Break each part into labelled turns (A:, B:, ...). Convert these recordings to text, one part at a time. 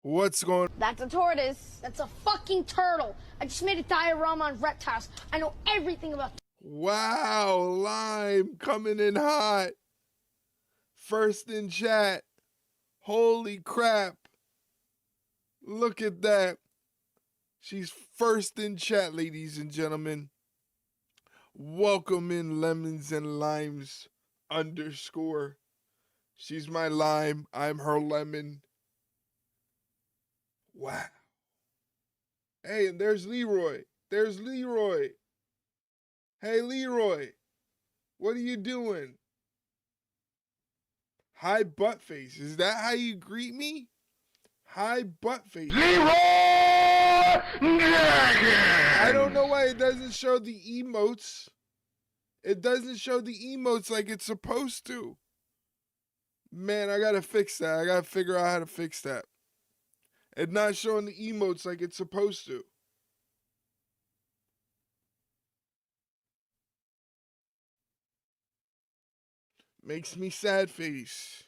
A: What's going on?
B: That's a tortoise. That's a fucking turtle. I just made a diorama on reptiles. I know everything about.
A: Wow, Lime coming in hot. First in chat. Holy crap. Look at that. She's first in chat, ladies and gentlemen. Welcome in Lemons and Limes _ She's my lime. I'm her lemon. Wow. Hey, and there's Leroy. There's Leroy. Hey, Leroy. What are you doing? Hi, buttface. Is that how you greet me? Hi, buttface.
C: Leroy!
A: I don't know why it doesn't show the emotes. It doesn't show the emotes like it's supposed to. Man, I gotta fix that. I gotta figure out how to fix that. It's not showing the emotes like it's supposed to. Makes me sad face.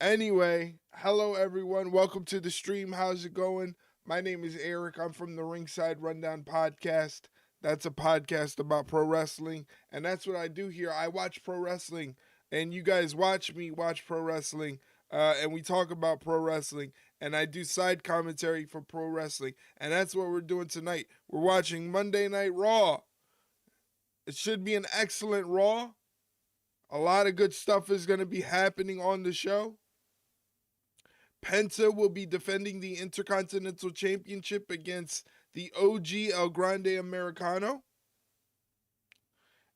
A: Anyway, hello everyone. Welcome to the stream. How's it going? My name is Eric. I'm from the Ringside Rundown podcast. That's a podcast about pro wrestling. And that's what I do here. I watch pro wrestling. And you guys watch me watch pro wrestling. And we talk about pro wrestling. And I do side commentary for pro wrestling. And that's what we're doing tonight. We're watching Monday Night Raw. It should be an excellent Raw. A lot of good stuff is going to be happening on the show. Penta will be defending the Intercontinental Championship against the OG El Grande Americano.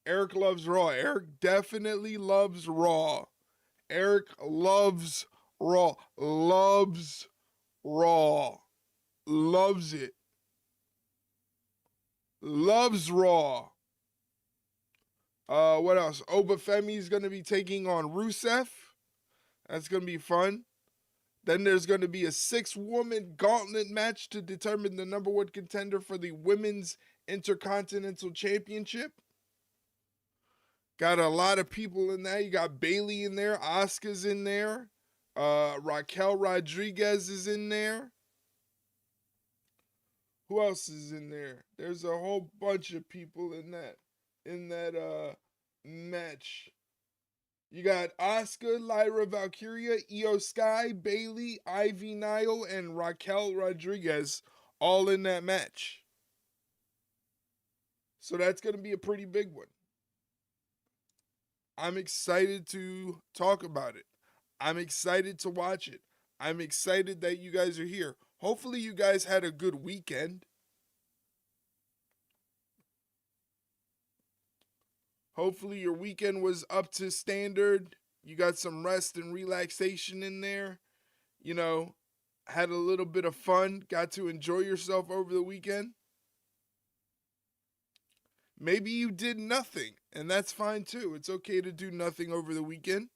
A: Eric loves Raw. Eric definitely loves Raw. Eric loves Raw. Loves Raw. Loves it. Loves Raw. What else? Oba Femi is going to be taking on Rusev. That's going to be fun. Then there's going to be a 6-woman gauntlet match to determine the #1 contender for the Women's Intercontinental Championship. Got a lot of people in there. You got Bayley in there. Asuka's in there. Raquel Rodriguez is in there. Who else is in there? There's a whole bunch of people in that match. You got Asuka, Lyra, Valkyria, Io Sky, Bayley, Nile, and Raquel Rodriguez all in that match. So that's going to be a pretty big one. I'm excited to talk about it. I'm excited to watch it. I'm excited that you guys are here. Hopefully you guys had a good weekend. Hopefully your weekend was up to standard. You got some rest and relaxation in there. You know, had a little bit of fun. Got to enjoy yourself over the weekend. Maybe you did nothing, and that's fine too. It's okay to do nothing over the weekend.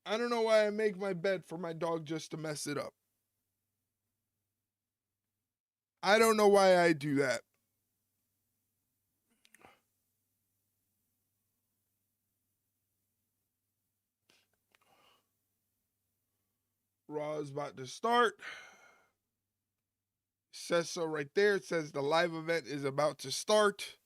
A: I don't know why I make my bed for my dog just to mess it up. I don't know why I do that. Raw is about to start. Says so right there. It says the live event is about to start.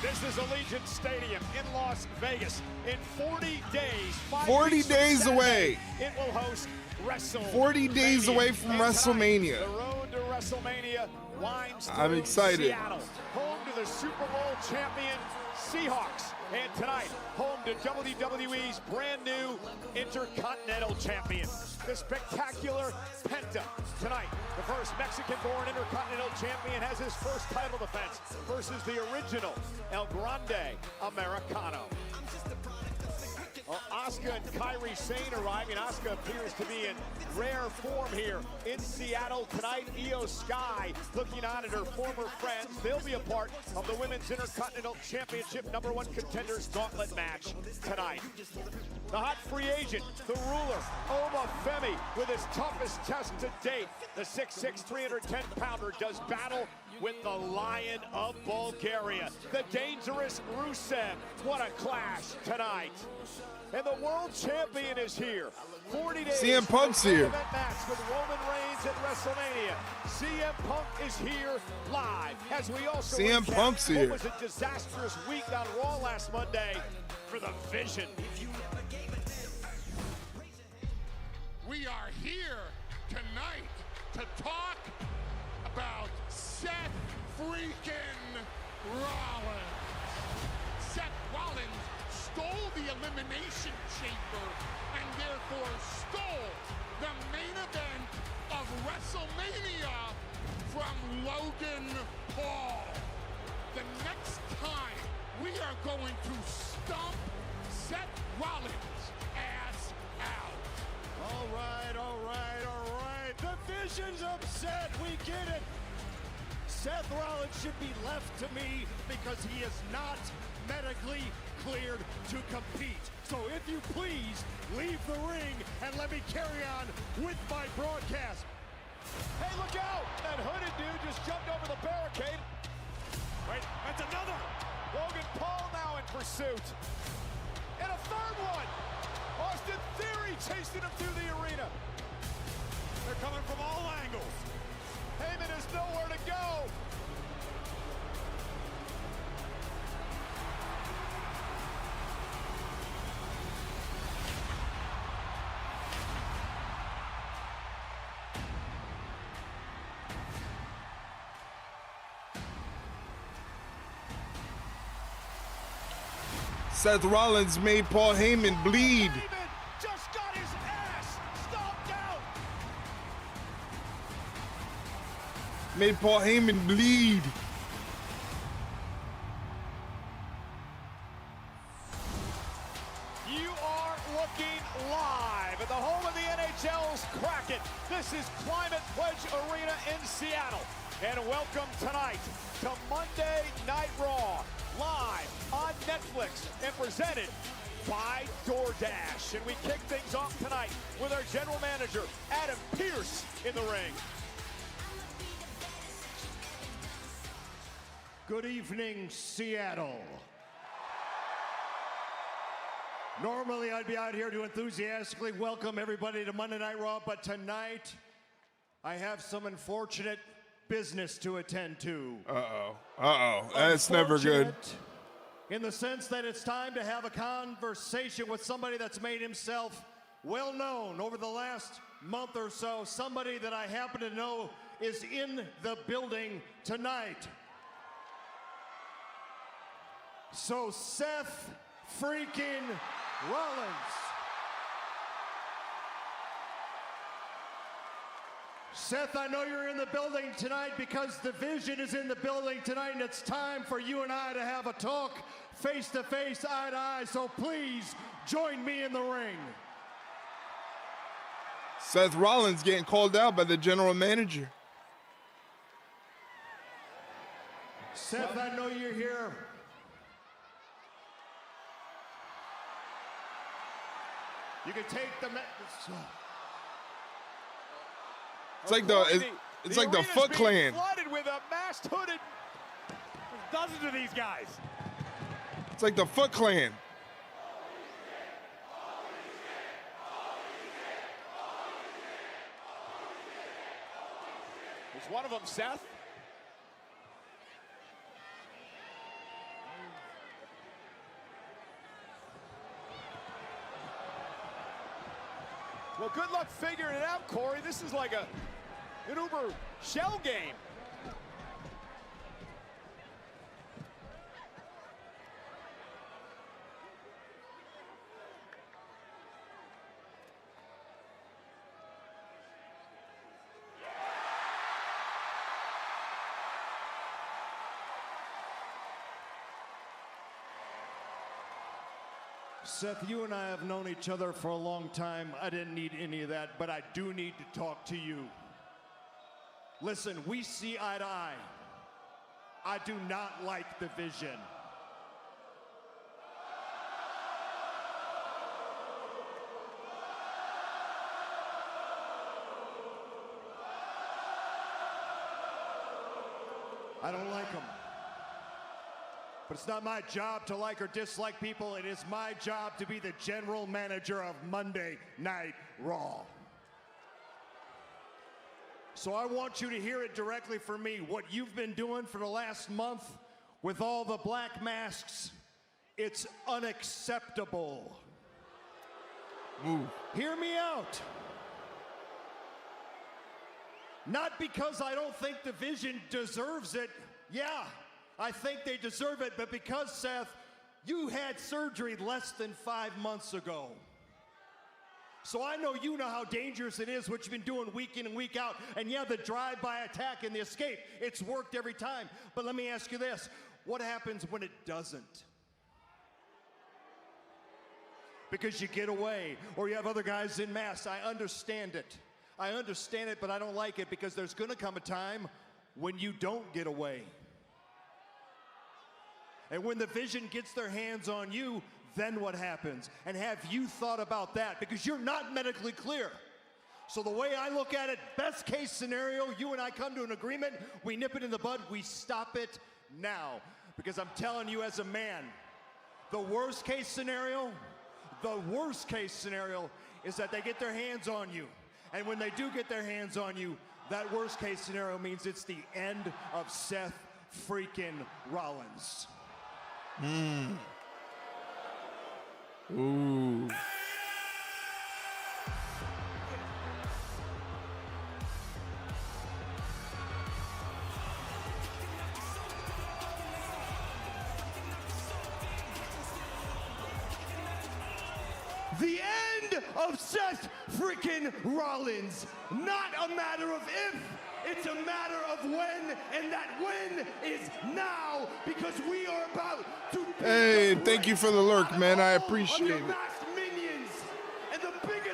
D: This is Allegiant Stadium in Las Vegas. In 40 days,
A: 40 days away.
D: It will host WrestleMania.
A: 40 days away from WrestleMania.
D: The road to WrestleMania winds
A: I'm
D: through
A: excited.
D: Seattle, home to the Super Bowl champion Seahawks. And tonight, home to WWE's brand new Intercontinental champion, the spectacular Penta. Tonight, the first Mexican-born Intercontinental champion has his first title defense versus the original El Grande Americano. Well, Asuka and Kairi Sane arriving. Asuka appears to be in rare form here in Seattle tonight. Io Sky looking on at her former friends. They'll be a part of the Women's Intercontinental Championship #1 Contenders Gauntlet match tonight. The hot free agent, the ruler, Oba Femi, with his toughest test to date. The 6'6", 310-pounder does battle with the Lion of Bulgaria, the dangerous Rusev. What a clash tonight. And the world champion is here. 40 days
A: CM Punk's here.
D: Match with Roman Reigns at WrestleMania. CM Punk is here live as we also
A: CM Punk's here.
D: What was a disastrous week on Raw last Monday for the Vision.
C: We are here tonight to talk about Seth freaking Rollins. Seth Rollins stole the Elimination Chamber and therefore stole the main event of WrestleMania from Logan Paul. The next time we are going to stomp Seth Rollins' ass out.
D: All right, all right, all right. The Vision's upset. We get it. Seth Rollins should be left to me because he is not medically cleared to compete. So if you please, leave the ring and let me carry on with my broadcast. Hey, look out! That hooded dude just jumped over the barricade. Wait, that's another. Logan Paul now in pursuit. And a third one. Austin Theory chasing him through the arena. They're coming from all angles. Heyman has nowhere to go.
A: Seth Rollins made Paul Heyman bleed.
D: Heyman just got his ass stomped out.
A: Made Paul Heyman bleed.
D: You are looking live at the home of the NHL's Kraken. This is Climate Pledge Arena in Seattle. And welcome tonight to Monday Night Raw, live on Netflix and presented by DoorDash. And we kick things off tonight with our general manager, Adam Pearce, in the ring.
E: Good evening, Seattle. Normally, I'd be out here to enthusiastically welcome everybody to Monday Night Raw, but tonight, I have some unfortunate business to attend to.
A: That's never good.
E: In the sense that it's time to have a conversation with somebody that's made himself well known over the last month or so. Somebody that I happen to know is in the building tonight. So Seth freaking Rollins. Seth, I know you're in the building tonight because the Vision is in the building tonight, and it's time for you and I to have a talk face to face, eye to eye, so please join me in the ring.
A: Seth Rollins getting called out by the general manager.
E: Seth, I know you're here. You can take the
A: It's like the Foot Clan.
D: Flooded with a masked hooded. Dozens of these guys.
A: It's like the Foot Clan.
D: Is one of them Seth? Well, good luck figuring it out, Corey. This is like an Uber shell game.
E: Seth, you and I have known each other for a long time. I didn't need any of that, but I do need to talk to you. Listen, we see eye to eye. I do not like the vision. I don't like them. But it's not my job to like or dislike people. It is my job to be the general manager of Monday Night Raw. So I want you to hear it directly from me. What you've been doing for the last month with all the black masks, it's unacceptable. Hear me out. Not because I don't think the Vision deserves it. Yeah, I think they deserve it, but because, Seth, you had surgery less than 5 months ago. So I know you know how dangerous it is, what you've been doing week in and week out. And yeah, the drive-by attack and the escape, it's worked every time. But let me ask you this, what happens when it doesn't? Because you get away, or you have other guys in masks. I understand it. I understand it, but I don't like it because there's gonna come a time when you don't get away. And when the Vision gets their hands on you, then what happens? And have you thought about that? Because you're not medically clear. So the way I look at it, best case scenario, you and I come to an agreement, we nip it in the bud, we stop it now. Because I'm telling you as a man, the worst case scenario is that they get their hands on you. And when they do get their hands on you, that worst case scenario means it's the end of Seth freaking Rollins.
A: Ooh.
F: The end of Seth freaking Rollins. Not a matter of if, it's a matter of when, and that when is now, because we are about to...
A: Hey, thank you for the lurk, man. I appreciate it.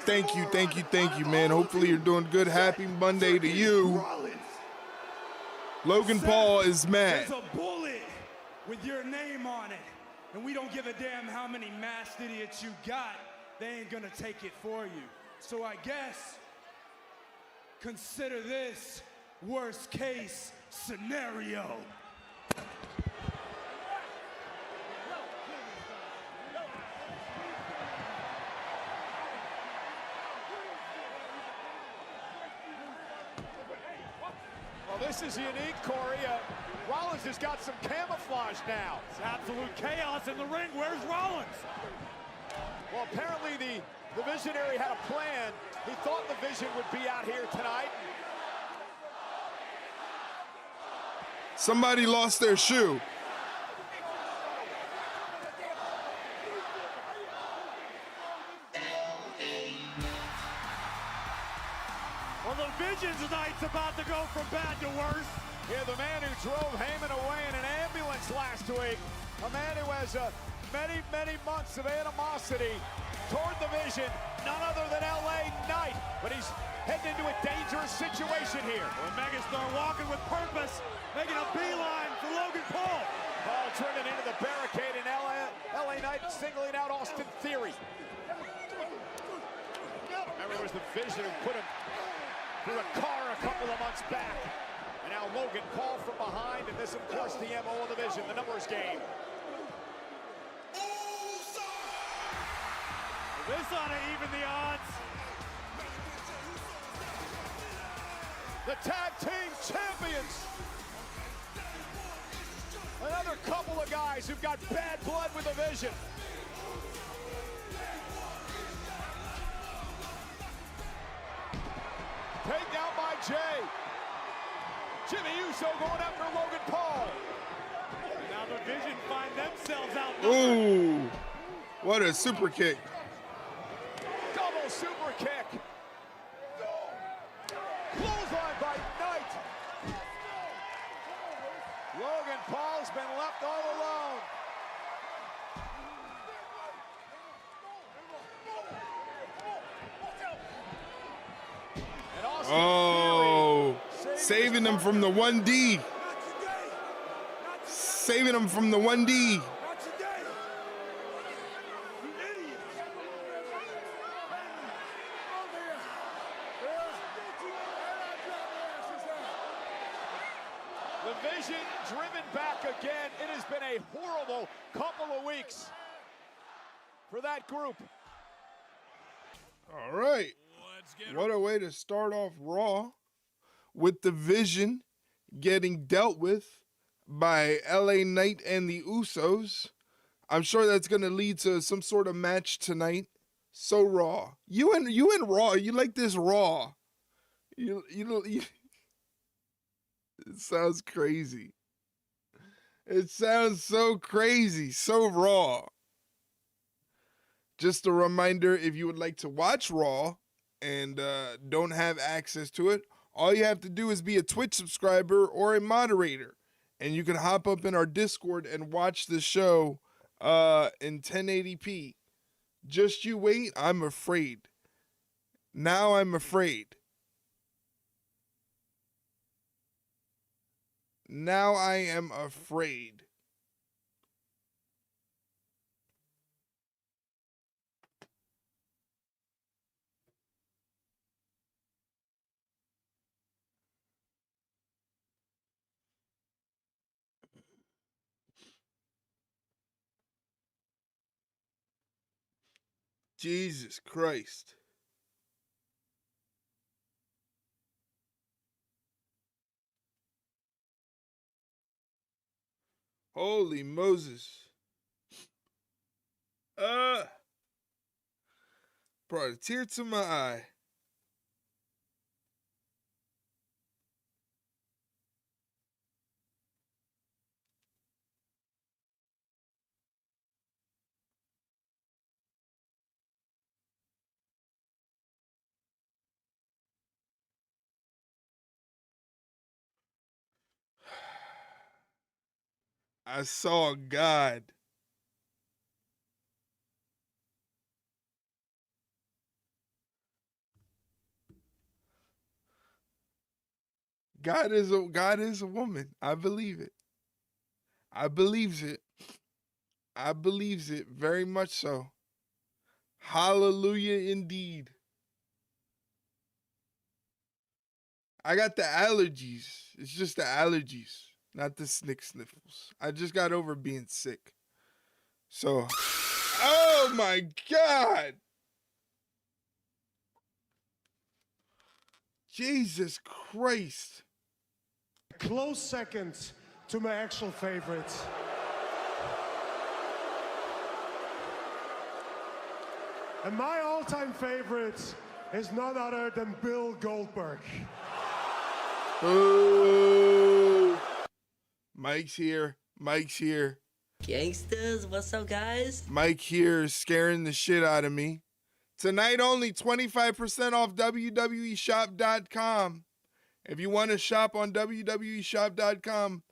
A: Thank you, man. Hopefully you're doing good. Happy Monday to you. Logan Paul is mad.
F: There's a bullet with your name on it, and we don't give a damn how many masked idiots you got. They ain't gonna take it for you. So I guess, consider this worst case scenario.
D: Well, this is unique, Corey. Rollins has got some camouflage now.
F: It's absolute chaos in the ring. Where's Rollins?
D: Well, apparently the Visionary had a plan. He thought the Vision would be out here tonight.
A: Somebody lost their shoe.
F: Well, the Vision tonight's about to go from bad to worse.
D: Yeah, the man who drove Heyman away in an ambulance last week. A man who has many, many months of animosity toward the Vision. None other than LA Knight. But he's heading into a dangerous situation here.
F: Well, Megastar walking with purpose, making a beeline for Logan Paul.
D: Paul turning into the barricade in LA Knight singling out Austin Theory. Remember, it was the Vision who put him through a car a couple of months back. And now Logan Paul from behind, and this, of course, the MO of the Vision, the numbers game.
F: This ought to even the odds.
D: The tag team champions. Another couple of guys who've got bad blood with the Vision. Takedown by Jay. Jimmy Uso going after Logan Paul.
F: And now the Vision find themselves out.
A: Ooh, what a super kick.
D: Double super kick. Clothesline by Knight. Logan Paul's been left all alone.
A: Oh, saving him from the 1D. Saving him from the 1D.
D: The Vision driven back again. It has been a horrible couple of weeks for that group.
A: All right. What a way to start off Raw with the Vision getting dealt with by LA Knight and the Usos. I'm sure that's going to lead to some sort of match tonight. So Raw. You and Raw, you like this Raw. You it sounds crazy. It sounds so crazy, so Raw. Just a reminder, if you would like to watch Raw and don't have access to it, all you have to do is be a Twitch subscriber or a moderator, and you can hop up in our Discord and watch the show in 1080p. Just you wait, I'm afraid. Now I'm afraid. Now I am afraid. Jesus Christ. Holy Moses. Brought a tear to my eye. I saw God. God is a woman. I believe it. I believes it. I believes it very much so. Hallelujah indeed. I got the allergies. It's just the allergies, not the sniffles. I just got over being sick. So, oh my God. Jesus Christ.
G: Close second to my actual favorite. And my all-time favorite is none other than Bill Goldberg.
A: Ooh. Mike's here. Mike's here.
H: Gangsters, what's up, guys?
A: Mike here is scaring the shit out of me. Tonight only 25% off WWEshop.com. If you want to shop on WWEshop.com,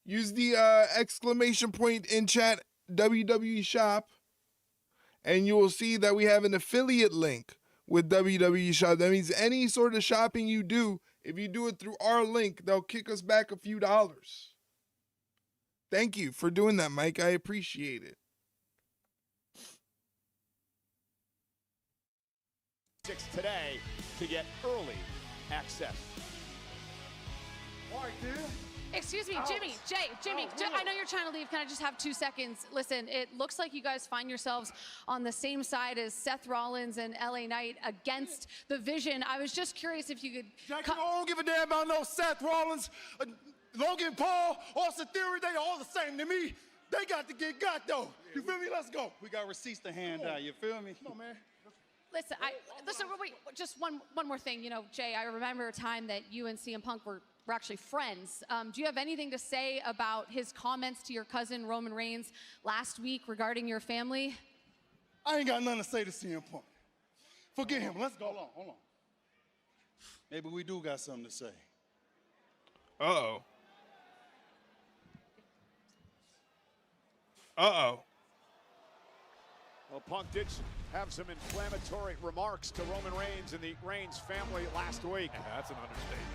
A: use the exclamation point in chat WWE Shop, and you will see that we have an affiliate link with WWE Shop. That means any sort of shopping you do, if you do it through our link, they'll kick us back a few dollars. Thank you for doing that, Mike. I appreciate it.
D: Today to get early access.
G: All right, dude.
I: Excuse me, Jimmy, Jimmy, I know you're trying to leave. Can I just have 2 seconds? Listen, it looks like you guys find yourselves on the same side as Seth Rollins and LA Knight against the Vision. I was just curious if you could...
J: I don't give a damn about no Seth Rollins, Logan Paul, Austin Theory. They all the same to me. They got to get got, though. You feel me? Let's go.
K: We got receipts to hand out. You feel me?
J: Come on, man.
I: Listen, wait, just one more thing. You know, Jay, I remember a time that you and CM Punk were actually friends. Do you have anything to say about his comments to your cousin Roman Reigns last week regarding your family?
J: I ain't got nothing to say to CM Punk. Forget him. Let's go. Hold on.
K: Maybe we do got something to say.
A: Uh-oh. Uh-oh.
D: Well, Punk did have some inflammatory remarks to Roman Reigns and the Reigns family last week.
L: That's an understatement.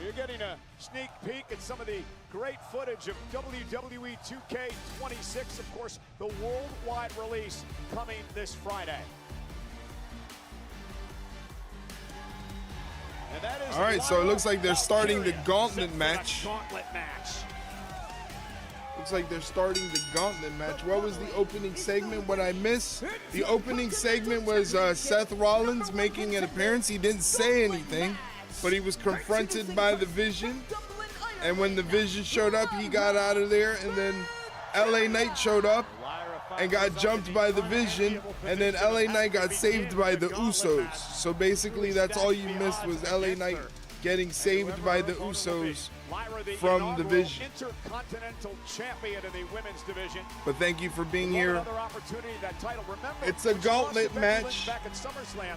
D: You're getting a sneak peek at some of the great footage of WWE 2K26. Of course, the worldwide release coming this Friday. And that is
A: all right, so it looks like they're starting the Gauntlet match. Looks like they're starting the Gauntlet match. What was the opening segment? What I missed? The opening segment was Seth Rollins making an appearance. He didn't say anything, but he was confronted by the Vision. And when the Vision showed up, he got out of there. And then LA Knight showed up and got jumped by the Vision. And then LA Knight got saved by the Usos. So basically, that's all you missed was LA Knight getting saved by the Usos from the Vision.
D: Intercontinental champion in the women's division.
A: But thank you for being here. It's a Gauntlet match.
D: Back at SummerSlam,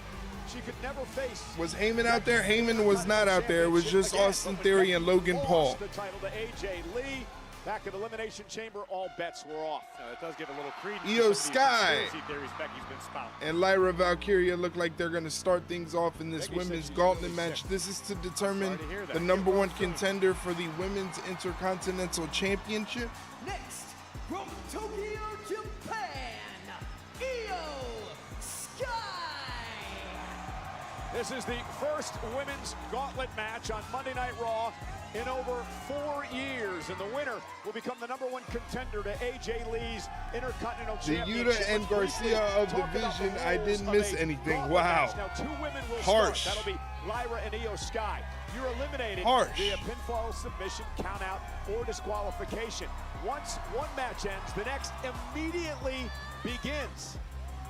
D: she could never face.
A: Was Heyman out there? Heyman was not out there. It was just Austin Theory and Logan Paul.
D: The title to AJ Lee. Back at Elimination Chamber, all bets were off.
L: It does give a little credence
A: Io
L: to
A: Sky
L: theories Becky's been spouting.
A: and Lyra Valkyria look like they're going to start things off in this women's Gauntlet match. This is to determine the #1 contender for the Women's Intercontinental Championship.
M: Next, from Tokyo, Japan, Io Sky.
D: This is the first women's Gauntlet match on Monday Night Raw in over 4 years, and the winner will become the #1 contender to AJ Lee's Intercontinental
A: The
D: Championship.
A: Yuta and Garcia of the Vision. I didn't miss anything. Wow.
D: Now 2 women will
A: Harsh.
D: start. That'll be Lyra and Io Sky. You're eliminated
A: Harsh.
D: via pinfall, submission, countout, or disqualification. Once one match ends, the next immediately begins.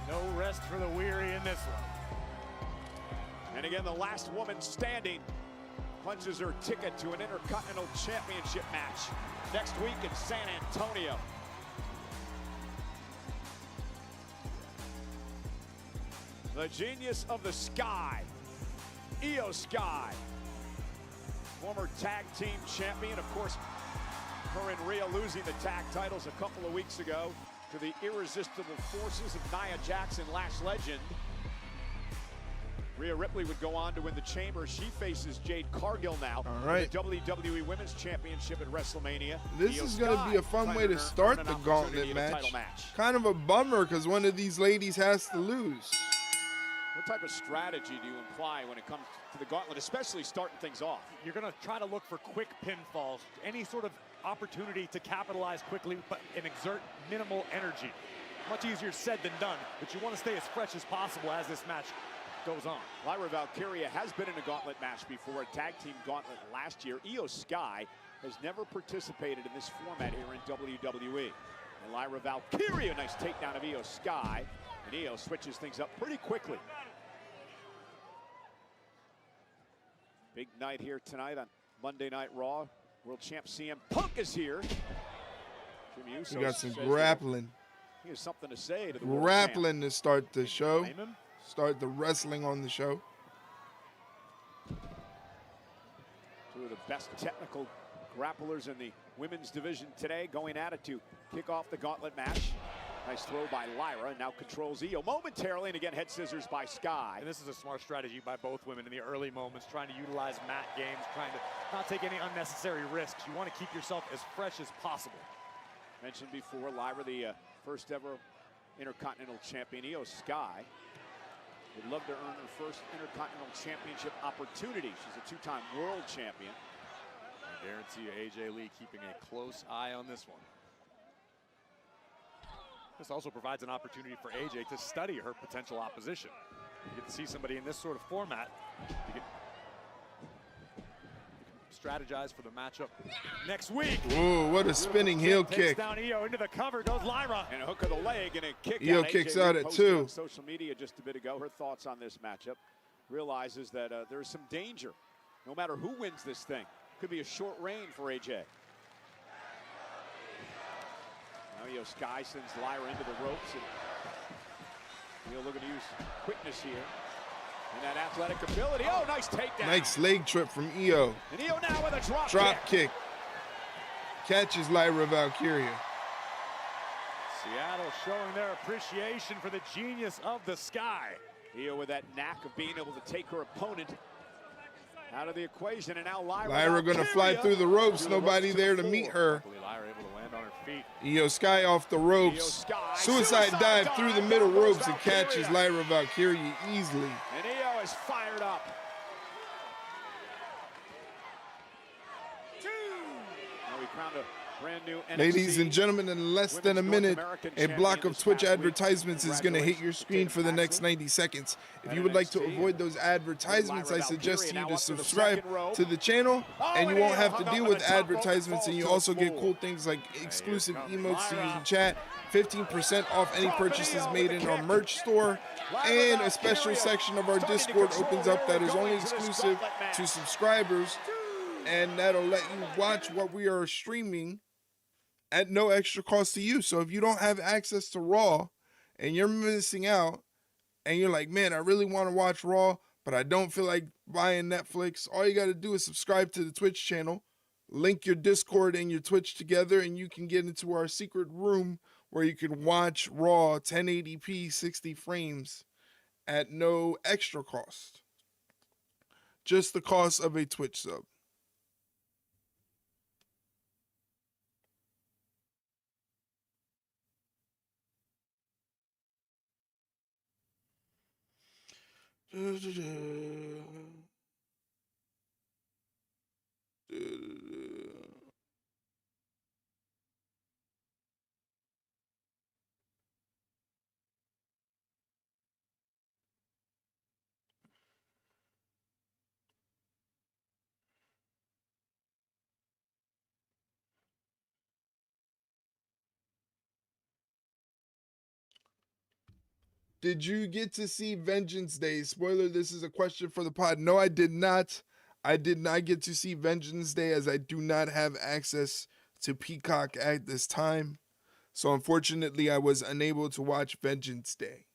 L: No rest for the weary in this one.
D: And again, the last woman standing punches her ticket to an Intercontinental Championship match next week in San Antonio. The genius of the Sky, Io Sky, former tag team champion. Of course, her and Rhea losing the tag titles a couple of weeks ago to the irresistible forces of Nia Jax and Lash Legend. Rhea Ripley would go on to win the Chamber. She faces Jade Cargill now.
A: All right.
D: The WWE Women's Championship at WrestleMania.
A: This
D: Io
A: is going to be a fun way to start the Gauntlet match. Kind of a bummer because one of these ladies has to lose.
D: What type of strategy do you imply when it comes to the Gauntlet, especially starting things off?
L: You're going to try to look for quick pinfalls, any sort of opportunity to capitalize quickly but and exert minimal energy. Much easier said than done, but you want to stay as fresh as possible as this match goes on.
D: Lyra Valkyria has been in a Gauntlet match before, a tag team Gauntlet last year. Io Sky has never participated in this format here in WWE. And Lyra Valkyria, nice takedown of Io Sky. And Io switches things up pretty quickly. Big night here tonight on Monday Night Raw. World Champ CM Punk is here. Jimmy Uso
A: We got some
D: says
A: grappling.
D: he has something to say to the World
A: Grappling to start the show.
L: Blame him?
A: Start the wrestling on the show.
D: Two of the best technical grapplers in the women's division today going at it to kick off the Gauntlet match. Nice throw by Lyra, now controls Io momentarily, and again head scissors by Sky.
L: And this is a smart strategy by both women in the early moments, trying to utilize mat games, trying to not take any unnecessary risks. You want to keep yourself as fresh as possible.
D: Mentioned before, Lyra, the first ever Intercontinental Champion. Io Sky would love to earn her first Intercontinental Championship opportunity. She's a 2-time world champion.
L: I guarantee you AJ Lee keeping a close eye on this one. This also provides an opportunity for AJ to study her potential opposition. You get to see somebody in this sort of format. You can strategize for the matchup next week.
A: Whoa, what a spinning heel
L: Takes
A: kick.
L: down Io, into the cover goes Lyra.
D: And a hook of the leg and a kick
A: Io
D: out.
A: kicks
D: AJ
A: out
D: Lee
A: at
D: posted
A: 2.
D: on social media just a bit ago her thoughts on this matchup. Realizes that there's some danger. No matter who wins this thing, could be a short reign for AJ. Now Io Sky sends Lyra into the ropes, and Io looking to use quickness here. And that athletic ability. Oh, nice takedown.
A: Nice leg trip from Io.
D: And Io now with a drop
A: kick. Catches Lyra Valkyria.
L: Seattle showing their appreciation for the genius of the Sky.
D: Io with that knack of being able to take her opponent out of the equation, and now
A: Lyra gonna fly through the ropes. Nobody there to meet her.
L: Lyra able to land on her feet.
A: Io Sky off the ropes. Suicide dive through the middle ropes and catches Lyra Valkyria easily.
D: And Io is fired up. Now we crowned a brand new NXT.
A: Ladies and gentlemen, in less than a minute, a block of Twitch advertisements is going to hit your screen for the next 90 seconds. If you would like to avoid those advertisements, I suggest you to subscribe to the channel, and you won't have to deal with advertisements, and you also get cool things like exclusive emotes to use in chat, 15% off any purchases made in our merch store, and a special section of our Discord opens up that is only exclusive to subscribers, and that'll let you watch what we are streaming at no extra cost to you. So if you don't have access to Raw and you're missing out and you're like, man, I really want to watch Raw, but I don't feel like buying Netflix, all you got to do is subscribe to the Twitch channel, link your Discord and your Twitch together, and you can get into our secret room where you can watch Raw 1080p 60 frames at no extra cost. Just the cost of a Twitch sub. Did you get to see Vengeance Day? Spoiler, this is a question for the pod. No, I did not. I did not get to see Vengeance Day as I do not have access to Peacock at this time. So unfortunately, I was unable to watch Vengeance Day.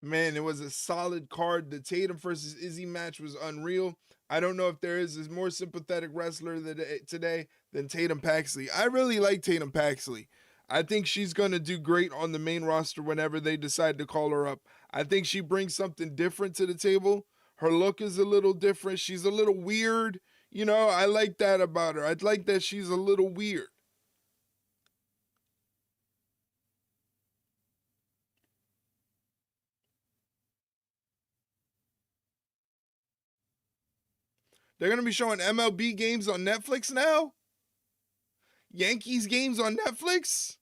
A: Man, it was a solid card. The Tatum versus Izzy match was unreal. I don't know if there is a more sympathetic wrestler today than Tatum Paxley. I really like Tatum Paxley. I think she's going to do great on the main roster whenever they decide to call her up. I think she brings something different to the table. Her look is a little different. She's a little weird. You know, I like that about her. I like that she's a little weird. They're going to be showing MLB games on Netflix now? Yankees games on Netflix?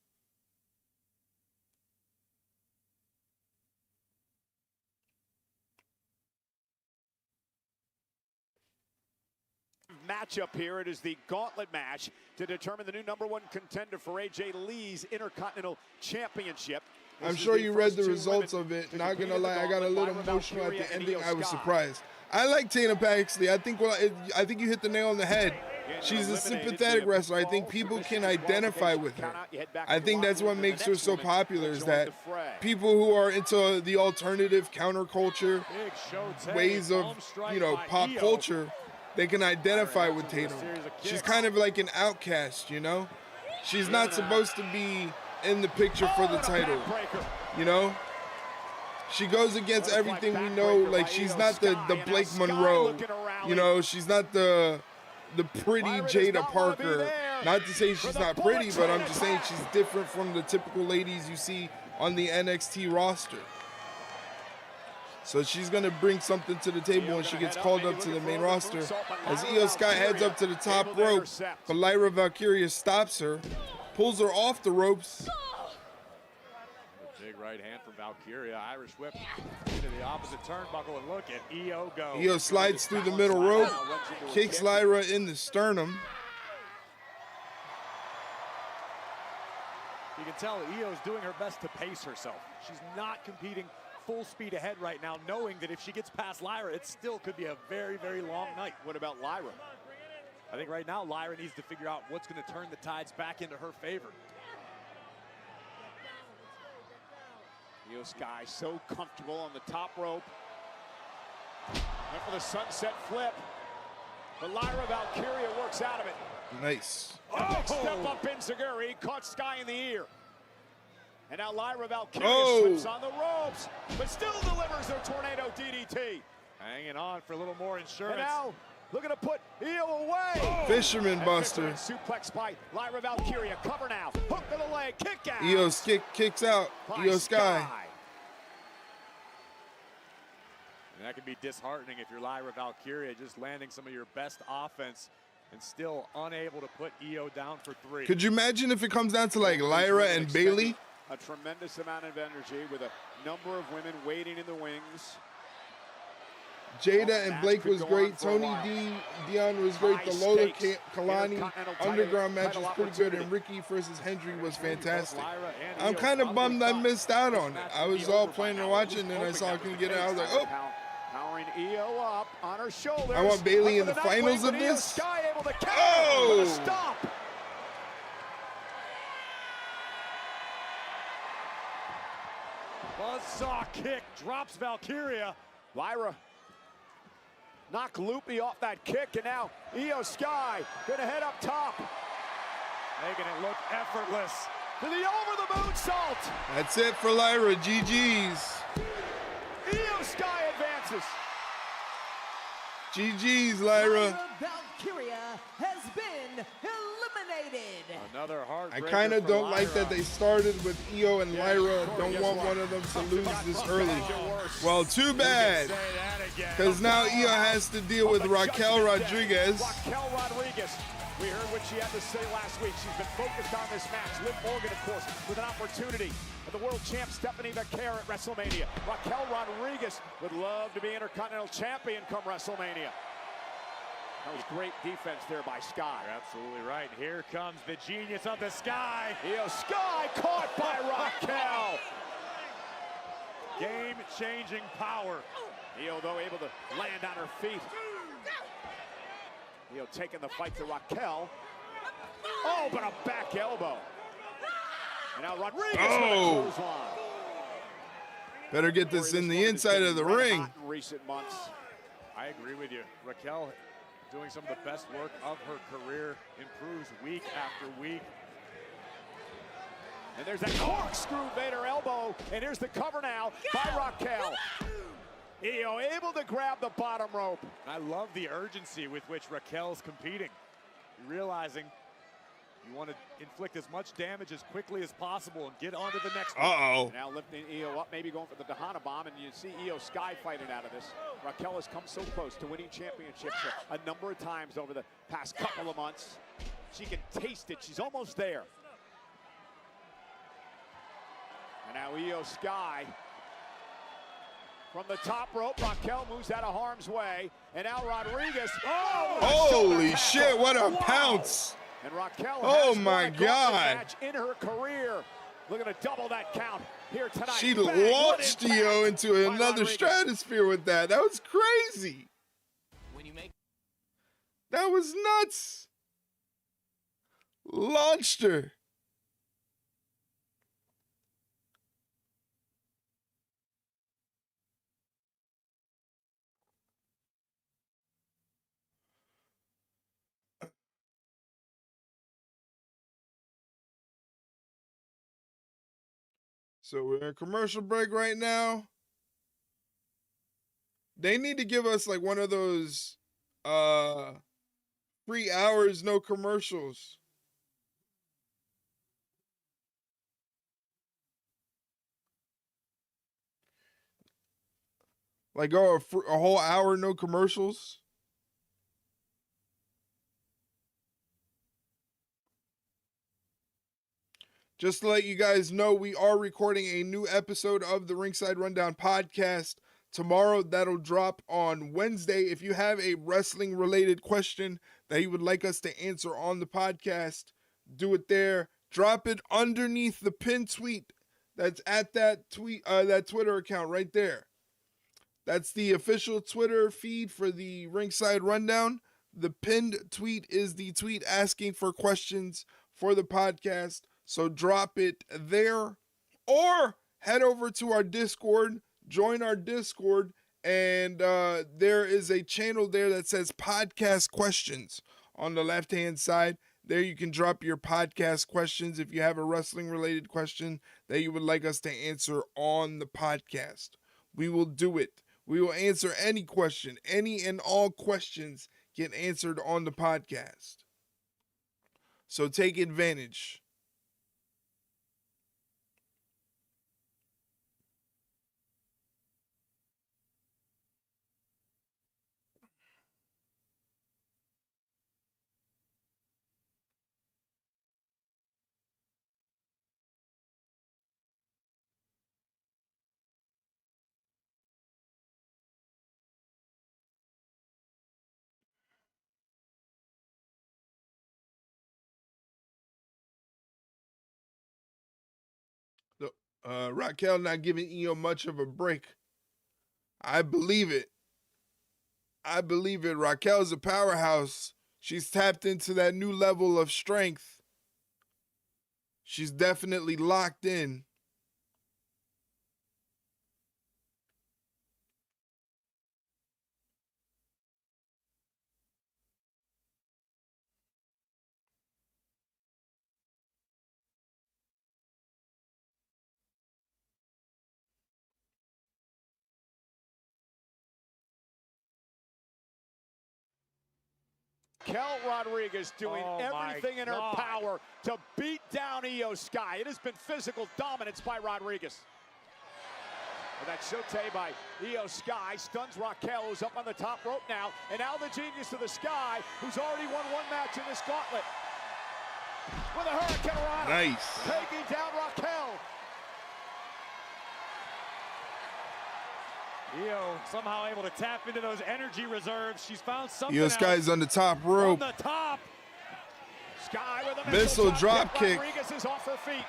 D: Matchup here. It is the Gauntlet match to determine the new #1 contender for AJ Lee's Intercontinental Championship.
A: I'm sure you read the results of it. Not gonna lie, I got a little emotional at the ending. I was surprised. I like Tatum Paxley. I think you hit the nail on the head. She's a sympathetic wrestler. I think people can identify with her. I think that's what makes her so popular, is that people who are into the alternative counterculture ways of, you know, pop culture, they can identify with Tatum. She's kind of like an outcast, you know? She's not supposed to be in the picture for the title, you know? She goes against everything we know. Like, she's not the Blake Monroe, you know? She's not the pretty Jada Parker. Not to say she's not pretty, but I'm just saying she's different from the typical ladies you see on the NXT roster. So she's going to bring something to the table when she gets called up to the main roster. As Io Sky heads up to the top rope, but Lyra Valkyria stops her, pulls her off the ropes.
L: Big right hand from Valkyria. Irish whip into the opposite turnbuckle, and look at Io go.
A: Io slides through the middle rope, kicks Lyra in the sternum.
L: You can tell Io's doing her best to pace herself. She's not competing full speed ahead right now, knowing that if she gets past Lyra, it still could be a very, very long night.
D: What about Lyra?
L: I think right now Lyra needs to figure out what's going to turn the tides back into her favor.
D: Io Sky so comfortable on the top rope. Went for the sunset flip. But Lyra Valkyria works out of it.
A: Nice.
D: Big step up Enziguri, caught Sky in the ear. And now Lyra Valkyria slips on the ropes, but still delivers her tornado DDT.
L: Hanging on for a little more insurance.
D: And now looking to put Io away.
A: Fisherman buster.
D: Suplex by Lyra Valkyria. Cover now. Hook to the leg. Kick out.
A: Io's kicks out. Io Sky.
L: And that can be disheartening if you're Lyra Valkyria, just landing some of your best offense and still unable to put Io down for 3.
A: Could you imagine if it comes down to like Lyra and Bayley?
D: A tremendous amount of energy with a number of women waiting in the wings.
A: Jada and Blake was great. Tony Dion was great. The Lola Kalani underground match was pretty good. And Ricky versus Hendry was fantastic. I'm kind of bummed I missed out on it. I was all planning to watch it, and then I saw I couldn't get it. I was like, oh.
D: Powering Io up on her shoulders.
A: I want Bayley in the finals of this.
D: Sky able to counter.
A: Oh!
D: Stop.
L: Buzzsaw kick drops Valkyria.
D: Lyra knock Loopy off that kick, and now Io Sky gonna head up top.
L: Making it look effortless.
D: To the over the moonsault.
A: That's it for Lyra. GG's.
D: Io Sky advances.
A: GG's, Lyra.
M: Valkyria has been eliminated.
L: Another hard.
A: I kind of don't like that they started with Io and Lyra. Don't want one of them to lose this early. Well, too bad. Because now Io has to deal with Raquel Rodriguez.
D: Raquel Rodriguez. We heard what she had to say last week. She's been focused on this match. Liv Morgan, of course, with an opportunity. And the world champ Stephanie McCare at WrestleMania. Raquel Rodriguez would love to be Intercontinental champion come WrestleMania. That was great defense there by Sky.
L: You're absolutely right. Here comes the genius of the Sky.
D: Io Sky caught by Raquel.
L: Game-changing power.
D: Io, though, able to land on her feet. Io taking the fight to Raquel. Oh, but a back elbow. And now Rodriguez with a clothesline.
A: Better get this in the inside of the ring.
D: In recent months.
L: I agree with you. Raquel doing some of the best work of her career, improves week after week.
D: And there's that corkscrew Vader elbow, and here's the cover now by Raquel. Io able to grab the bottom rope.
L: I love the urgency with which Raquel's competing. You're realizing you want to inflict as much damage as quickly as possible and get on to the next one.
A: Uh-oh.
D: Now lifting Io up, maybe going for the Dahana bomb, and you see Io Sky fighting out of this. Raquel has come so close to winning championships a number of times over the past couple of months. She can taste it. She's almost there. And now Io Sky from the top rope. Raquel moves out of harm's way. And now Rodriguez. Oh!
A: Holy shit, what a pounce.
D: And Raquel
A: oh
D: has
A: my
D: won a
A: God.
D: match in her career. Looking to double that count here tonight.
A: She launched Io into another stratosphere with that. That was crazy. That was nuts. Launched her. So we're in commercial break right now. They need to give us like one of those 3 hours, no commercials. Like, oh, a whole hour, no commercials? Just to let you guys know, we are recording a new episode of the Ringside Rundown podcast tomorrow. That'll drop on Wednesday. If you have a wrestling-related question that you would like us to answer on the podcast, do it there. Drop it underneath the pinned tweet that's at that Twitter account right there. That's the official Twitter feed for the Ringside Rundown. The pinned tweet is the tweet asking for questions for the podcast. So drop it there, or head over to our Discord, join our Discord, and there is a channel there that says podcast questions on the left-hand side. There you can drop your podcast questions if you have a wrestling-related question that you would like us to answer on the podcast. We will do it. We will answer any question. Any and all questions get answered on the podcast. So take advantage. Raquel not giving Io much of a break. I believe it. Raquel's a powerhouse. She's tapped into that new level of strength. She's definitely locked in.
D: Raquel Rodriguez doing everything in her power to beat down Io Sky. It has been physical dominance by Rodriguez. And that shote by Io Sky stuns Raquel, who's up on the top rope now. And now the genius of the Sky, who's already won one match in this gauntlet. With a Hurricane Rana.
A: Nice.
D: Taking down Raquel.
L: Io somehow able to tap into those energy reserves. She's found something.
A: Io Sky's on the top rope.
L: On the top.
D: Sky with a
A: missile drop kick.
D: Rodriguez is off her feet.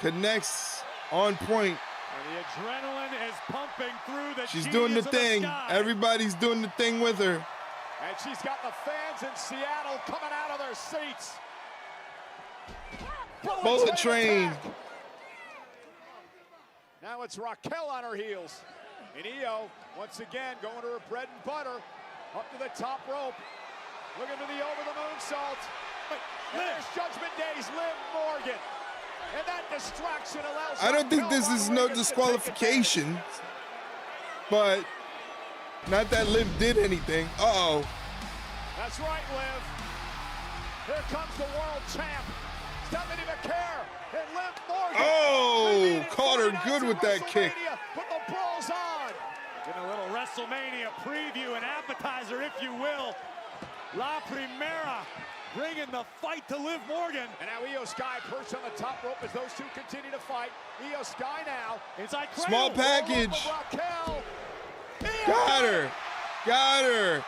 A: Connects on point.
L: And the adrenaline is pumping through the
A: She's doing the thing. Everybody's doing the thing with her.
D: And she's got the fans in Seattle coming out of their seats.
A: Bullet train.
D: Now it's Raquel on her heels. And Io, once again, going to her bread and butter, up to the top rope, looking to the over-the-moon salt. And there's Judgment Day's Liv Morgan. And that distraction allows
A: I don't think this is no disqualification, but not that Liv did anything. Uh-oh.
D: That's right, Liv. Here comes the world champ, Stephanie McCare, and Liv Morgan.
A: Oh, caught her good with that kick.
D: But the brawl's on.
L: Getting a little WrestleMania preview, an appetizer, if you will. La Primera bringing the fight to Liv Morgan.
D: And now Io Sky perched on the top rope as those two continue to fight. Io Sky now.
L: Inside
A: small package.
D: Raquel.
A: Got her. Got her.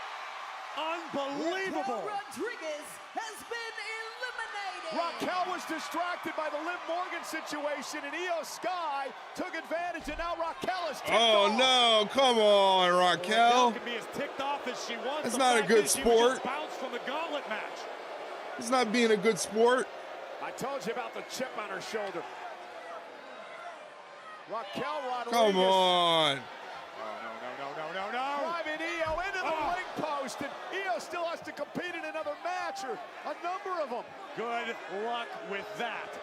L: Unbelievable.
M: Rodriguez has been eliminated.
D: Raquel was distracted by the Liv Morgan situation, and Io Sky took advantage, and now Raquel is ticked off.
A: No, come on, Raquel.
L: Can be as ticked off as she wants.
A: That's not a good sport.
L: Bounced from the gauntlet match.
A: It's not being a good sport.
D: I told you about the chip on her shoulder. Raquel Rodriguez.
A: Come on.
D: No. Driving Io into the ring post, and Io still has to compete in another match, or a number of them.
L: Good luck with that.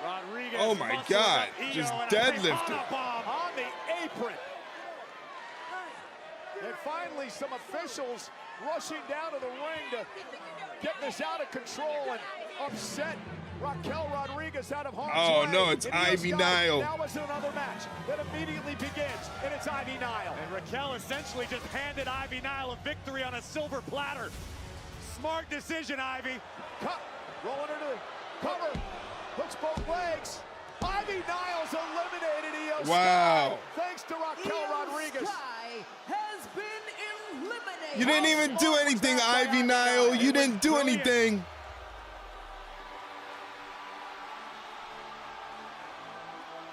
L: Rodriguez.
A: Oh my God, just deadlifted.
D: On the apron. And finally, some officials rushing down to the ring to get this out of control and upset Raquel Rodriguez out of harm's
A: Oh,
D: way.
A: no, it's Ivy Nile.
D: Now it's another match that immediately begins, and it's Ivy Nile.
L: And Raquel essentially just handed Ivy Nile a victory on a silver platter. Smart decision, Ivy.
D: Cut, rolling her to the cover, hooks both legs. Ivy Nile's eliminated Io
A: Wow.
D: Sky, thanks to Raquel Rodriguez.
M: Sky has been eliminated.
A: You didn't even do anything, Ivy Nile. You didn't do anything.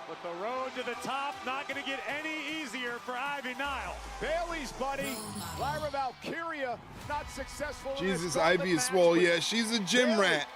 L: But the road to the top not going to get any easier for Ivy Nile.
D: Bayley's buddy, Lyra Valkyria, not successful.
A: Jesus, Ivy is swole. Yeah, she's a gym rat.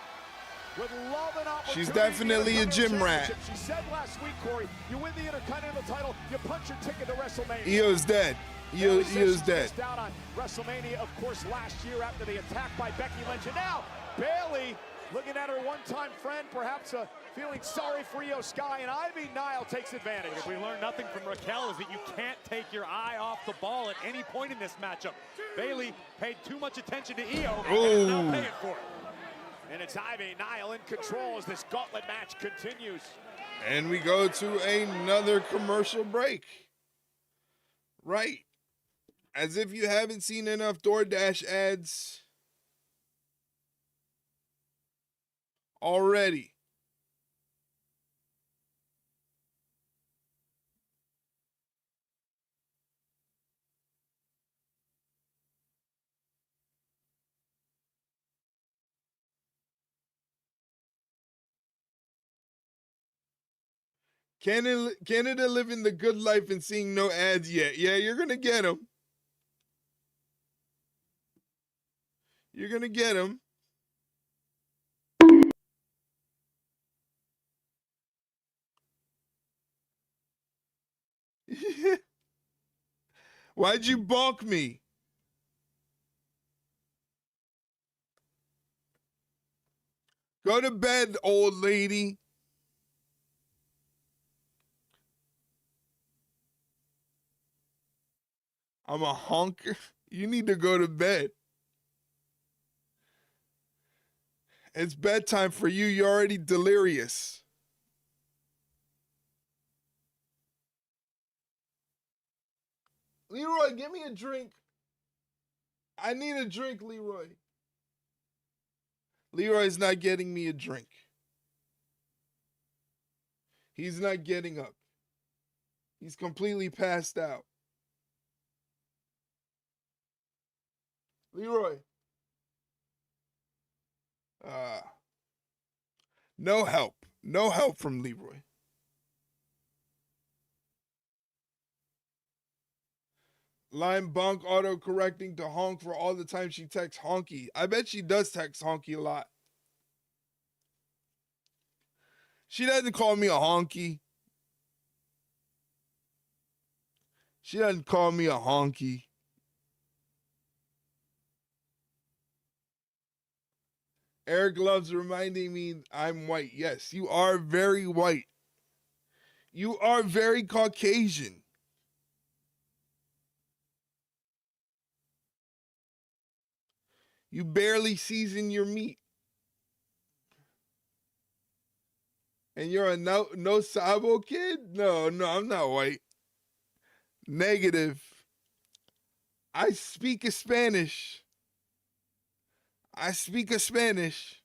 D: Would love an opportunity.
A: She's definitely a gym rat.
D: She said last week, Corey, you win the Intercontinental title, you punch your ticket to WrestleMania.
A: Io's dead. Io's dead.
D: Down on WrestleMania, of course, last year after the attack by Becky Lynch. And now, Bayley, looking at her one-time friend, perhaps feeling sorry for Io Sky, and Ivy Nile takes advantage.
L: If we learn nothing from Raquel is that you can't take your eye off the ball at any point in this matchup. Bayley paid too much attention to Io, and is now paying for it.
D: And it's Ivy Nile in control as this gauntlet match continues.
A: And we go to another commercial break. Right. As if you haven't seen enough DoorDash ads already. Canada living the good life and seeing no ads yet. Yeah, you're going to get them. You're going to get them. Why'd you bonk me? Go to bed, old lady. I'm a honker. You need to go to bed. It's bedtime for you. You're already delirious. Leroy, give me a drink. I need a drink, Leroy. Leroy's not getting me a drink. He's not getting up. He's completely passed out. Leroy. No help. No help from Leroy. Line bunk auto-correcting to honk for all the time she texts honky. I bet she does text honky a lot. She doesn't call me a honky. She doesn't call me a honky. Eric loves reminding me I'm white. Yes, you are very white. You are very Caucasian. You barely season your meat. And you're a no sabo kid? No, I'm not white. Negative. I speak a Spanish. I speak a Spanish.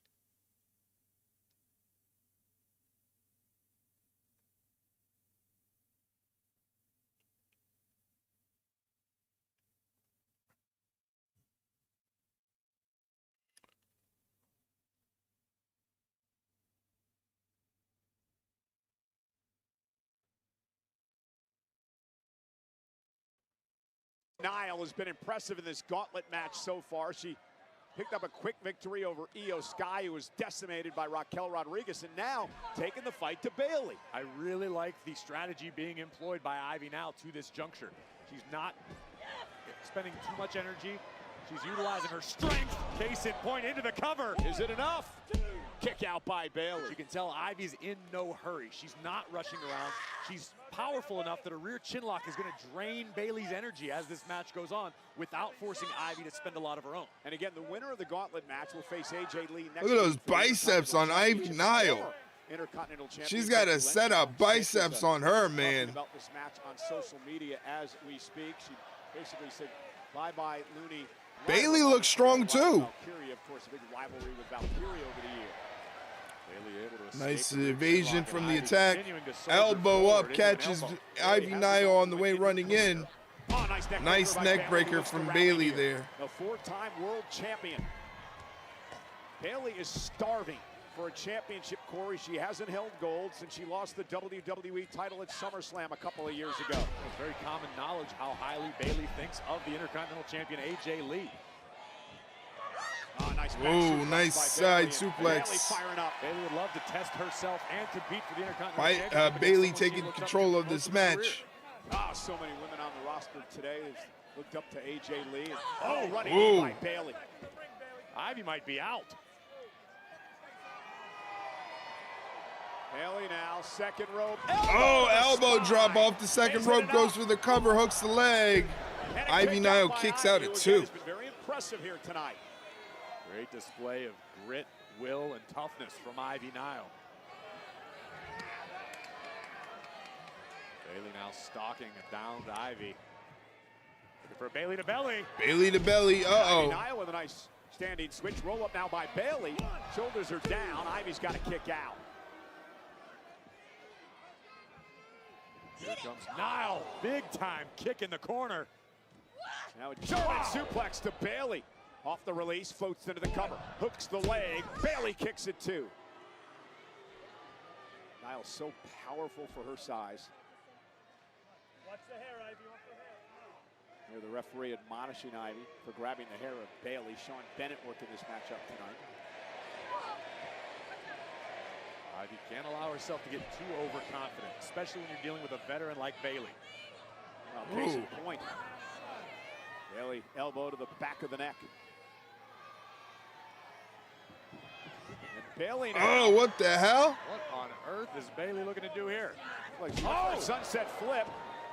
D: Nile has been impressive in this gauntlet match so far. She picked up a quick victory over Io Sky, who was decimated by Raquel Rodriguez, and now taking the fight to Bayley.
L: I really like the strategy being employed by Ivy now to this juncture. She's not spending too much energy. She's utilizing her strength. Case in point, into the cover.
D: Is it enough? kick out by Bayley.
L: You can tell Ivy's in no hurry. She's not rushing around. She's powerful enough that a rear chin lock is going to drain Bayley's energy as this match goes on without forcing Ivy to spend a lot of her own.
D: And again, the winner of the Gauntlet match will face AJ Lee next.
A: Look at those biceps on Ivy Nile.
D: Intercontinental champion.
A: She's got a set of biceps on her, man.
D: About this match on social media as we speak. She basically said, bye-bye, Looney.
A: Bayley looks strong, too.
D: Valkyria, of course, a big rivalry with Valkyria over the year.
A: Nice evasion from the attack. Elbow up, catches Ivy Nile on the way running in. Nice neck breaker from Bayley there.
D: The four-time world champion. Bayley is starving for a championship, Corey. She hasn't held gold since she lost the WWE title at SummerSlam a couple of years ago.
L: It's very common knowledge how highly Bayley thinks of the Intercontinental champion AJ Lee.
D: Oh, nice
A: Ooh, nice side suplex.
L: Bayley would love to test herself and compete for the Intercontinental championship.
A: Bayley taking control of this match.
D: Ah, so many women on the roster today. They've looked up to AJ Lee. And, running in by Bayley.
L: Ivy might be out.
D: Bayley now, second rope.
A: Elbow drop off the second rope, goes for the cover, hooks the leg. Ivy Nile kicks out at 2.
D: It's been very impressive here tonight.
L: Great display of grit, will, and toughness from Ivy Nile. Bayley now stalking it down to Ivy. Looking for Bayley to belly.
A: Bayley to belly,
D: Ivy Nile with a nice standing switch. Roll up now by Bayley. Shoulders are down. Ivy's got to kick out.
L: Here comes Nile, big time kick in the corner.
D: Now a German suplex to Bayley. Off the release, floats into the cover, hooks the leg. Bayley kicks it too. Nile's so powerful for her size.
N: Watch the hair, Ivy. Watch the hair.
D: Here the referee admonishing Ivy for grabbing the hair of Bayley. Sean Bennett working this matchup tonight.
L: Ivy can't allow herself to get too overconfident, especially when you're dealing with a veteran like Bayley.
D: Well, case in point. Bayley elbow to the back of the neck. And Bayley now.
A: What the hell?
L: What on earth is Bayley looking to do here?
D: Sunset flip.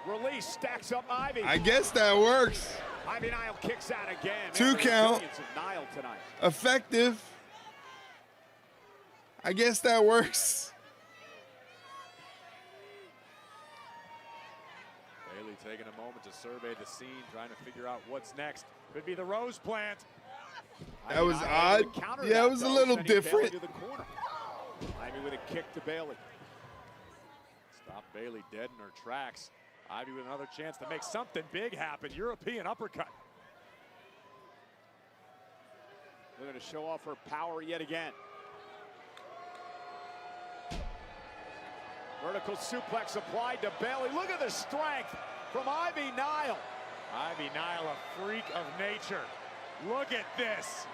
D: Release, stacks up Ivy.
A: I guess that works.
D: Ivy Nile kicks out again.
A: 2 count.
D: Nile tonight.
A: Effective. I guess that works.
L: Bayley taking a moment to survey the scene, trying to figure out what's next. Could be the rose plant.
A: That was odd. Yeah, it was a little different.
D: Ivy with a kick to Bayley.
L: Stop Bayley dead in her tracks. Ivy with another chance to make something big happen. European uppercut.
D: They're going to show off her power yet again. Vertical suplex applied to Bayley. Look at the strength from Ivy Nile.
L: Ivy Nile, a freak of nature. Look at this.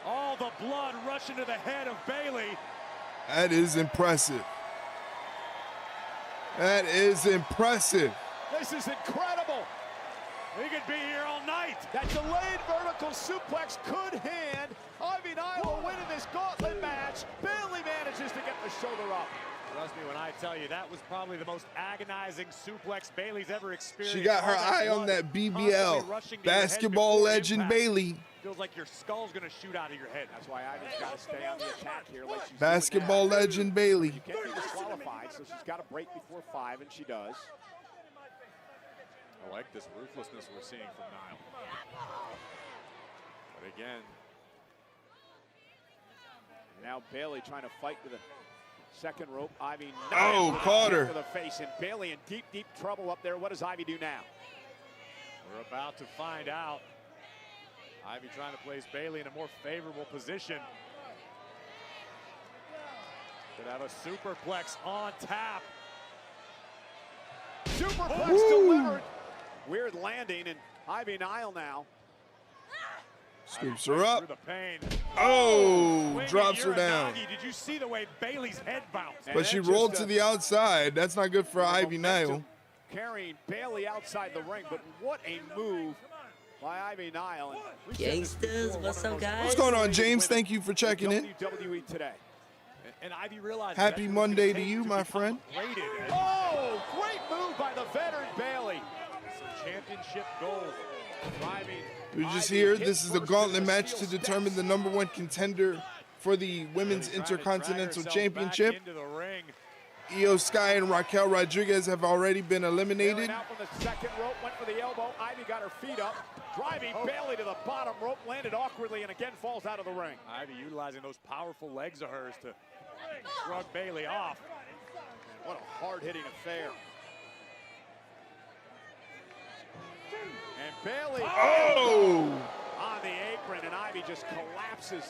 L: All the blood rushing to the head of Bayley.
A: That is impressive. That is impressive.
D: This is incredible.
L: We could be here all night.
D: That delayed vertical suplex could hand Ivy Nile will win in this gauntlet match. Bayley manages to get the shoulder up.
L: Trust me when I tell you, that was probably the most agonizing suplex Bayley's ever experienced.
A: She got her eye on that BBL. Basketball legend Bayley.
L: Feels like your skull's going to shoot out of your head.
D: That's why Ivy's got to stay on the attack here. Like she's
A: Basketball legend Bayley.
D: You can't be disqualified, so she's got to break before 5, and she does.
L: I like this ruthlessness we're seeing from Nile. But again.
D: Now Bayley trying to fight to the second rope. Ivy
A: caught her
D: to the face, and Bayley in deep, deep trouble up there. What does Ivy do now?
L: We're about to find out. Ivy trying to place Bayley in a more favorable position. Could have a superplex on tap.
D: Superplex delivered. Weird landing, and Ivy Nile now.
A: Scoops her up.
L: The pain.
A: Drops her down.
L: Did you see the way Bayley's head bounced?
A: But she rolled to the outside. That's not good for Ivy Nile.
D: Carrying Bayley outside the ring, but what a move by Ivy Nile.
H: Gangsters, what's up, guys?
A: What's going on, James? Thank you for checking in.
D: WWE today.
L: And Ivy realized
A: Happy Monday to you, my friend.
D: Oh, great move by the veteran Bayley. Championship gold.
A: We're just here. This is the Gauntlet match to determine the #1 contender for the Women's Intercontinental Championship. Io Sky and Raquel Rodriguez have already been eliminated.
D: Out from the second rope, went for the elbow. Ivy got her feet up. Driving Bayley to the bottom rope, landed awkwardly, and again falls out of the ring.
L: Ivy utilizing those powerful legs of hers to shrug Bayley off.
D: What a hard-hitting affair. And Bayley on the apron, and Ivy just collapses.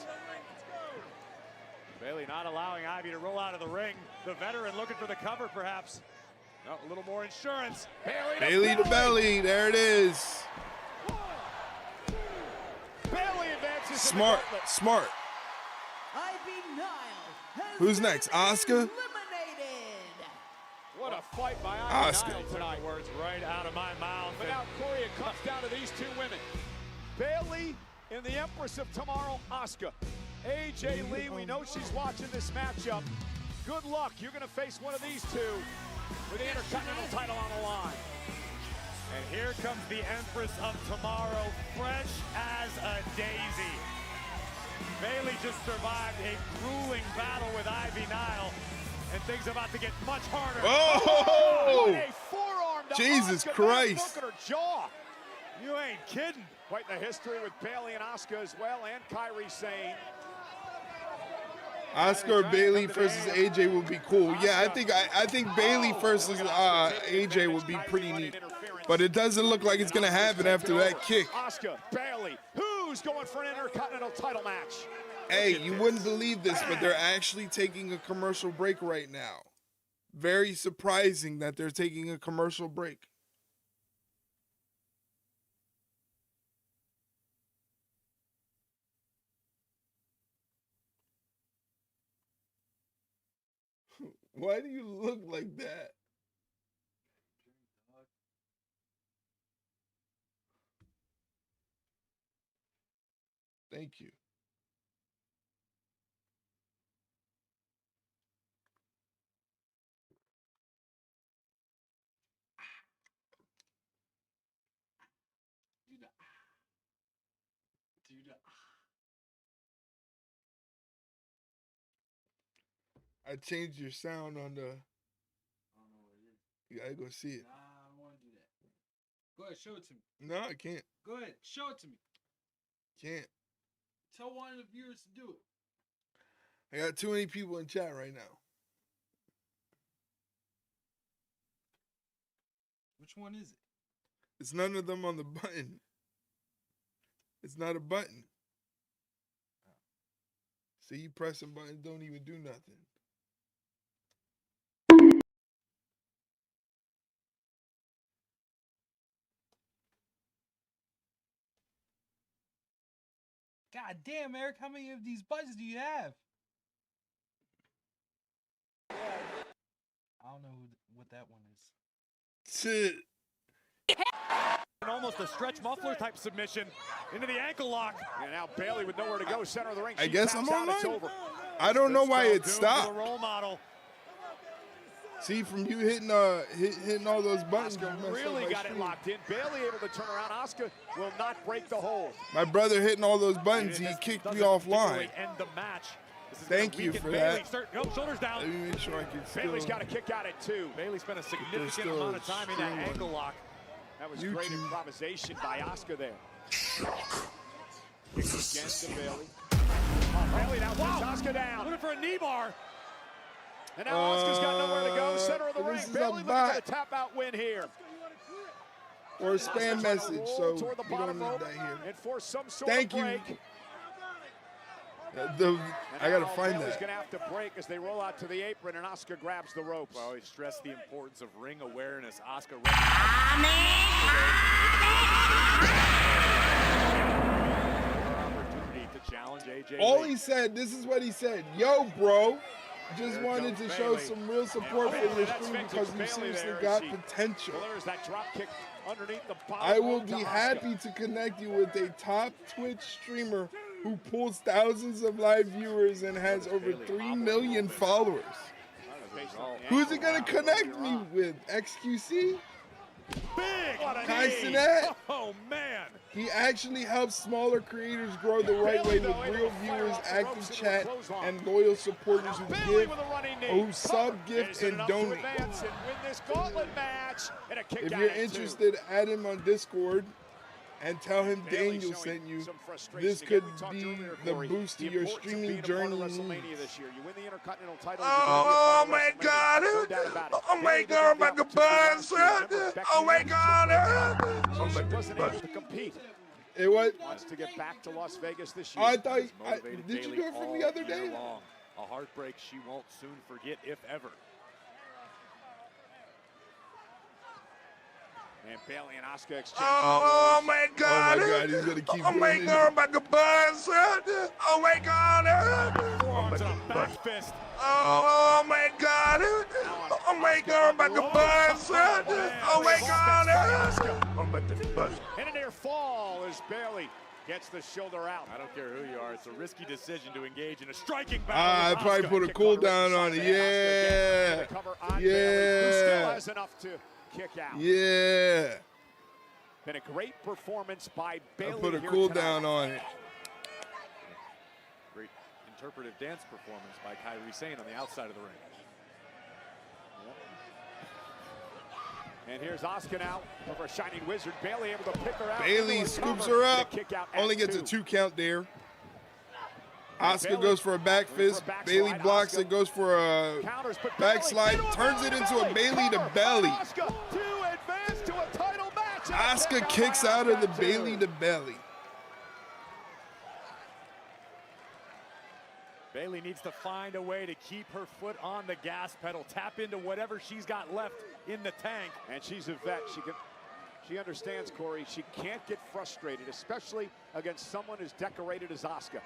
L: Bayley not allowing Ivy to roll out of the ring. The veteran looking for the cover, perhaps. No, a little more insurance.
A: Bayley to belly. There it is.
D: Bayley advances.
A: Smart, smart.
M: Ivy Nile.
A: Who's next? Asuka?
D: What a fight by Ivy
A: Asuka.
D: Nile tonight.
L: Words right out of my mouth.
D: But now, Corey, it comes down to these two women. Bayley and the Empress of Tomorrow, Asuka. AJ Lee, we know she's watching this matchup. Good luck. You're going to face one of these two with the Intercontinental title on the line.
L: And here comes the Empress of Tomorrow, fresh as a daisy. Bayley just survived a grueling battle with Ivy Nile, and things are about to get much harder.
A: Oh!
D: What a forearm to
A: Jesus
D: Asuka.
A: Christ.
D: Look at her jaw.
L: You ain't kidding.
D: Quite the history with Bayley and Asuka as well, and Kairi Sane.
A: Asuka or Bayley versus AJ would be cool. Yeah, I think Bayley versus AJ would be pretty neat. But it doesn't look like it's gonna happen after that kick.
D: Asuka, Bayley, who's going for an Intercontinental title match?
A: Hey, you wouldn't believe this, but they're actually taking a commercial break right now. Very surprising that they're taking a commercial break. Why do you look like that? Thank you. I changed your sound on the. You gotta go see it.
O: Nah, I don't want to do that. Go ahead, show it to me.
A: No, I can't.
O: Go ahead, show it to me.
A: Can't.
O: Tell one of the viewers to do it.
A: I got too many people in chat right now.
O: Which one is it?
A: It's none of them on the button. It's not a button. See, you pressing buttons don't even do nothing.
O: God damn, Eric, how many of these buttons do you have? I don't know what that one is.
A: Shit.
L: And almost a stretch muffler type submission into the ankle lock.
D: And now Bayley with nowhere to go, center of the ring.
A: I
D: She
A: guess
D: taps
A: I'm
D: out, it's
A: online.
D: over.
A: I don't know why it
L: Doom for
A: stopped.
L: the role model.
A: See, from you hitting hitting all those buttons. you
D: Asuka
A: messed up
D: really
A: my
D: got it
A: stream.
D: locked in. Bayley able to turn around. Asuka will not break the hold.
A: My brother hitting all those buttons, he kicked me offline.
L: End the match. This is
A: Thank
L: gonna
A: you
L: weaken
A: for
L: Bayley.
A: that.
L: Go, shoulders down.
A: Let me make sure I can still.
D: Bayley's got a kick out at 2.
L: Bayley spent a significant
A: still
L: amount of time in that
A: streaming.
L: ankle lock.
D: That was great improvisation by Asuka there. Kick against to Bayley. Bayley now puts Asuka down.
L: Looking for a knee bar.
D: And now Asuka's got nowhere to go. Center of the ring.
A: this is a
D: Bayley looking
A: bot.
D: for a tap out win here.
A: Or a spam
D: Asuka trying to
A: message,
D: roll
A: so
D: toward the
A: you don't
D: bottom
A: need
D: rope
A: that here.
D: and force some sort
A: Thank
D: of
A: you.
D: break.
A: I gotta find
D: Bayley's
A: that.
D: gonna have to break as they roll out to the apron and Asuka grabs the ropes.
L: Well, he stressed the importance of ring awareness. Asuka. Opportunity to challenge AJ.
A: All
L: Lee.
A: he said, this is what he said. Yo, bro, just wanted to show some real support for your stream because you seriously got potential.
D: Delivers that drop kick underneath the bottom
A: I will
D: rope to
A: be
D: Asuka.
A: happy to connect you with a top Twitch streamer who pulls thousands of live viewers and has over 3 million followers. Who's it gonna connect me with? XQC?
L: Big
A: Kai Cenat?
L: Oh man!
A: He actually helps smaller creators grow the right way with real viewers, active chat, and loyal supporters who give, who sub, gift, and donate. If you're interested, add him on Discord and tell him Daniel sent you. This could be the boost to your streaming journey.
J: Oh my God! Oh my God! I'm like a buzz! Oh my God!
D: To compete.
A: It was.
D: Wants to get back to Las Vegas this year.
A: I thought. Did you do it from the other day?
L: A heartbreak she won't soon forget, if ever.
D: And Bayley and Asuka exchange.
J: Oh my God!
A: Oh my God! He's gonna keep.
J: Oh my God! I'm like a buzz! Oh my God!
L: Back fist.
J: Oh my God! Oh my God! I'm like a buzz! Oh my God!
D: And a near fall as Bayley gets the shoulder out.
L: I don't care who you are. It's a risky decision to engage in a striking battle.
A: I probably put a cool down on it. Yeah.
D: Who still has enough to kick out.
A: Yeah.
D: Been a great performance by Bayley.
A: I put a
D: here
A: cool
D: tonight.
A: down on it.
L: Great interpretive dance performance by Kairi Sane on the outside of the ring.
D: And here's Asuka now over a Shining Wizard. Bayley able to pick her out.
A: Bayley scoops her up. Only gets a 2 count there. Asuka goes for a back fist. Bayley blocks it, goes for a backslide, turns it into a Bayley to belly. Asuka kicks out of the Bayley to belly.
L: Bayley needs to find a way to keep her foot on the gas pedal, tap into whatever she's got left in the tank.
D: And she's a vet. She understands, Corey. She can't get frustrated, especially against someone as decorated as Asuka.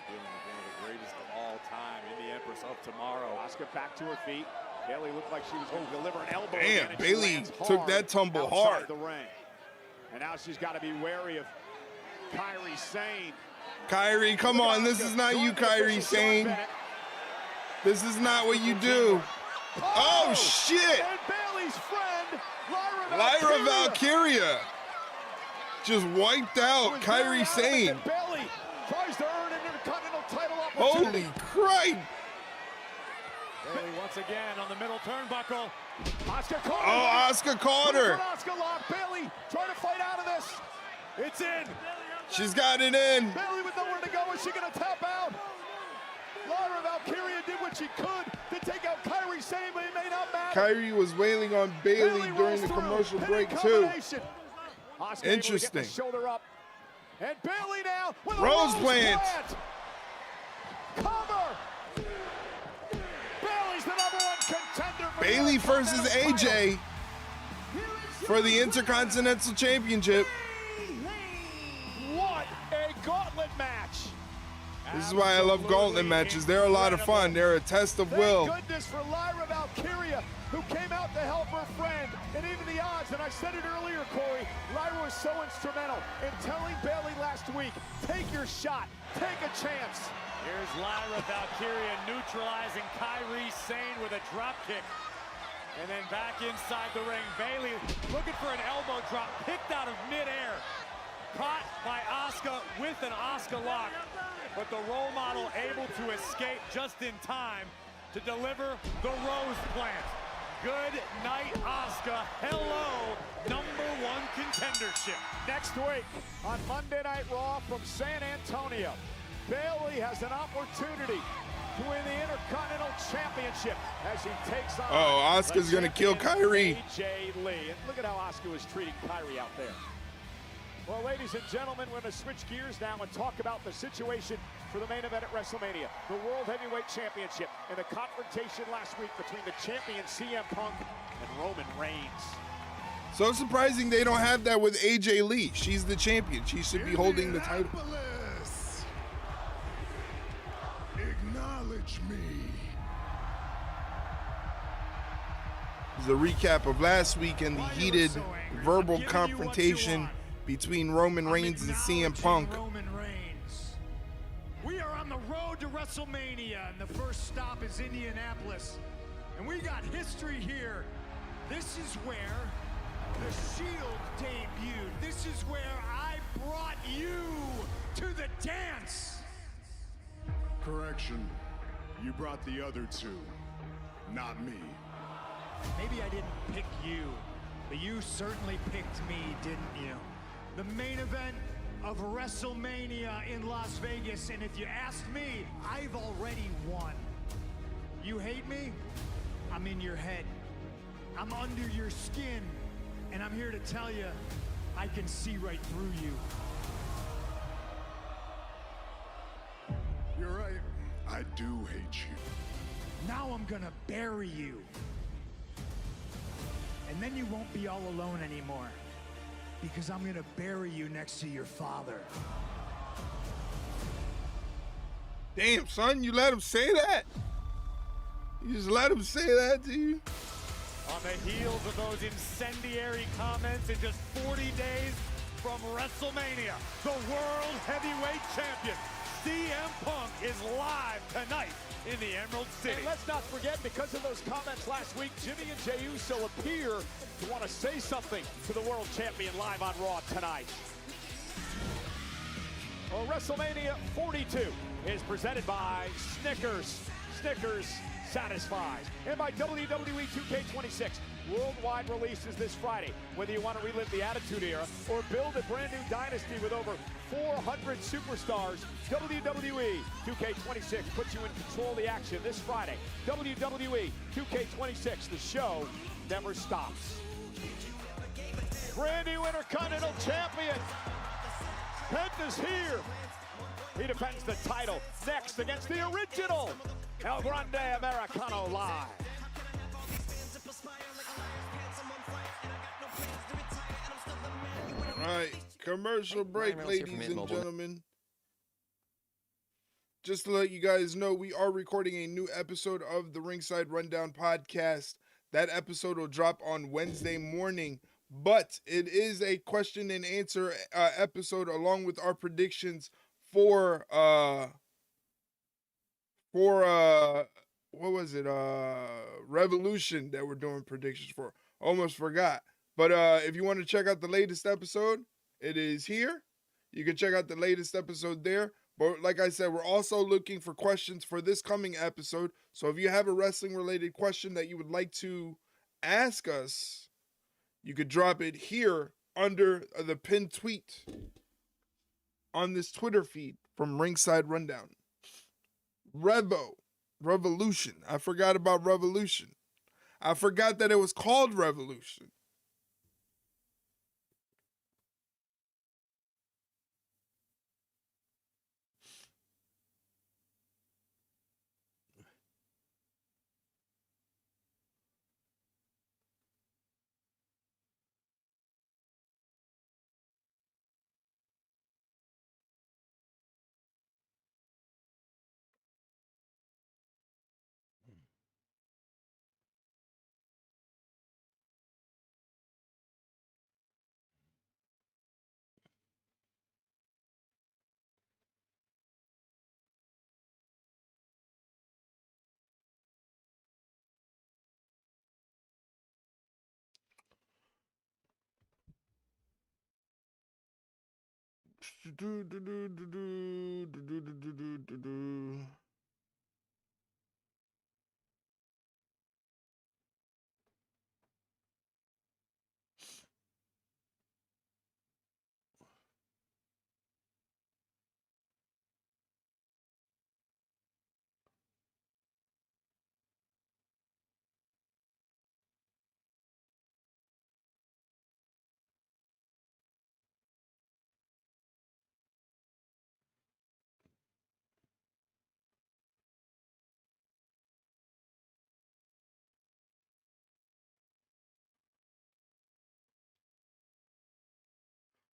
L: Dealing with one of the greatest of all time in the Empress of Tomorrow.
D: Asuka back to her feet. Bayley looked like she was going to deliver an elbow.
A: Damn, Bayley took that tumble hard.
D: The ring. And now she's got to be wary of Kairi Sane.
A: Kairi, come on, this is not you, Kairi Sane. This is not what you do. Oh, shit!
D: And Bayley's friend,
A: Lyra Valkyria just wiped out Kairi Sane.
D: Bayley tries to earn an Intercontinental title opportunity.
A: Holy Christ!
L: Bayley once again on the middle turnbuckle.
D: Asuka caught her.
A: Oh, Asuka caught her.
D: Asuka lock. Bayley trying to fight out of this.
L: It's in.
A: She's got it in.
D: Bayley with nowhere to go. Is she going to tap out? Lyra Valkyria did what she could to take out Kairi Sane, but it may not matter.
A: Kairi was wailing on Bayley during the commercial break, too. Interesting.
D: Shoulder up. And Bayley now with a
A: Rose plant.
D: Cover. Bayley's the #1 contender.
A: Bayley versus AJ for the Intercontinental Championship.
D: What a gauntlet match.
A: This is why I love gauntlet matches. They're a lot of fun. They're a test of will.
D: Thank goodness for Lyra Valkyria, who came out to help her friend. And even the odds, and I said it earlier, Corey, Lyra was so instrumental in telling Bayley last week, take your shot, take a chance.
L: Here's Lyra Valkyria neutralizing Kairi Sane with a drop kick. And then back inside the ring, Bayley looking for an elbow drop, picked out of midair. Caught by Asuka with an Asuka lock, but the role model able to escape just in time to deliver the Rose Plant. Good night, Asuka. Hello, #1 contendership.
D: Next week on Monday Night Raw from San Antonio, Bayley has an opportunity to win the Intercontinental Championship as he takes on.
A: Oh, Asuka's gonna kill Kairi.
D: AJ Lee. And look at how Asuka was treating Kairi out there. Well, ladies and gentlemen, we're going to switch gears now and talk about the situation for the main event at WrestleMania, the World Heavyweight Championship, and the confrontation last week between the champion CM Punk and Roman Reigns.
A: So surprising they don't have that with AJ Lee. She's the champion. She should be holding the title.
J: Acknowledge me.
A: This is a recap of last week and the heated verbal confrontation between Roman Reigns and CM Punk.
D: Roman Reigns. We are on the road to WrestleMania, and the first stop is Indianapolis. And we got history here. This is where the Shield debuted. This is where I brought you to the dance.
P: Correction. You brought the other two, not me.
D: Maybe I didn't pick you, but you certainly picked me, didn't you? The main event of WrestleMania in Las Vegas, and if you ask me, I've already won. You hate me? I'm in your head. I'm under your skin, and I'm here to tell you, I can see right through you.
P: You're right. I do hate you.
D: Now I'm gonna bury you. And then you won't be all alone anymore, because I'm gonna bury you next to your father.
A: Damn, son, you let him say that? You just let him say that to you?
L: On the heels of those incendiary comments in just 40 days from WrestleMania, the World Heavyweight Champion, CM Punk, is live tonight in the Emerald City.
D: And let's not forget, because of those comments last week, Jimmy and Jey Uso appear to want to say something to the World Champion live on Raw tonight. Well, WrestleMania 42 is presented by Snickers. Snickers satisfies. And by WWE 2K26. Worldwide releases this Friday. Whether you want to relive the Attitude Era or build a brand new dynasty with over 400 superstars, WWE 2K26 puts you in control of the action this Friday. WWE 2K26, the show never stops. Brand new Intercontinental Champion. Penta's here. He defends the title next against the original El Grande Americano live.
A: All right, commercial break, ladies and gentlemen. Just to let you guys know, we are recording a new episode of the Ringside Rundown podcast. That episode will drop on Wednesday morning, but it is a question and answer episode along with our predictions for what was it? Revolution that we're doing predictions for. Almost forgot. But if you want to check out the latest episode, it is here. You can check out the latest episode there. But like I said, we're also looking for questions for this coming episode. So if you have a wrestling related question that you would like to ask us, you could drop it here under the pinned tweet on this Twitter feed from Ringside Rundown. Revolution. I forgot about Revolution. I forgot that it was called Revolution.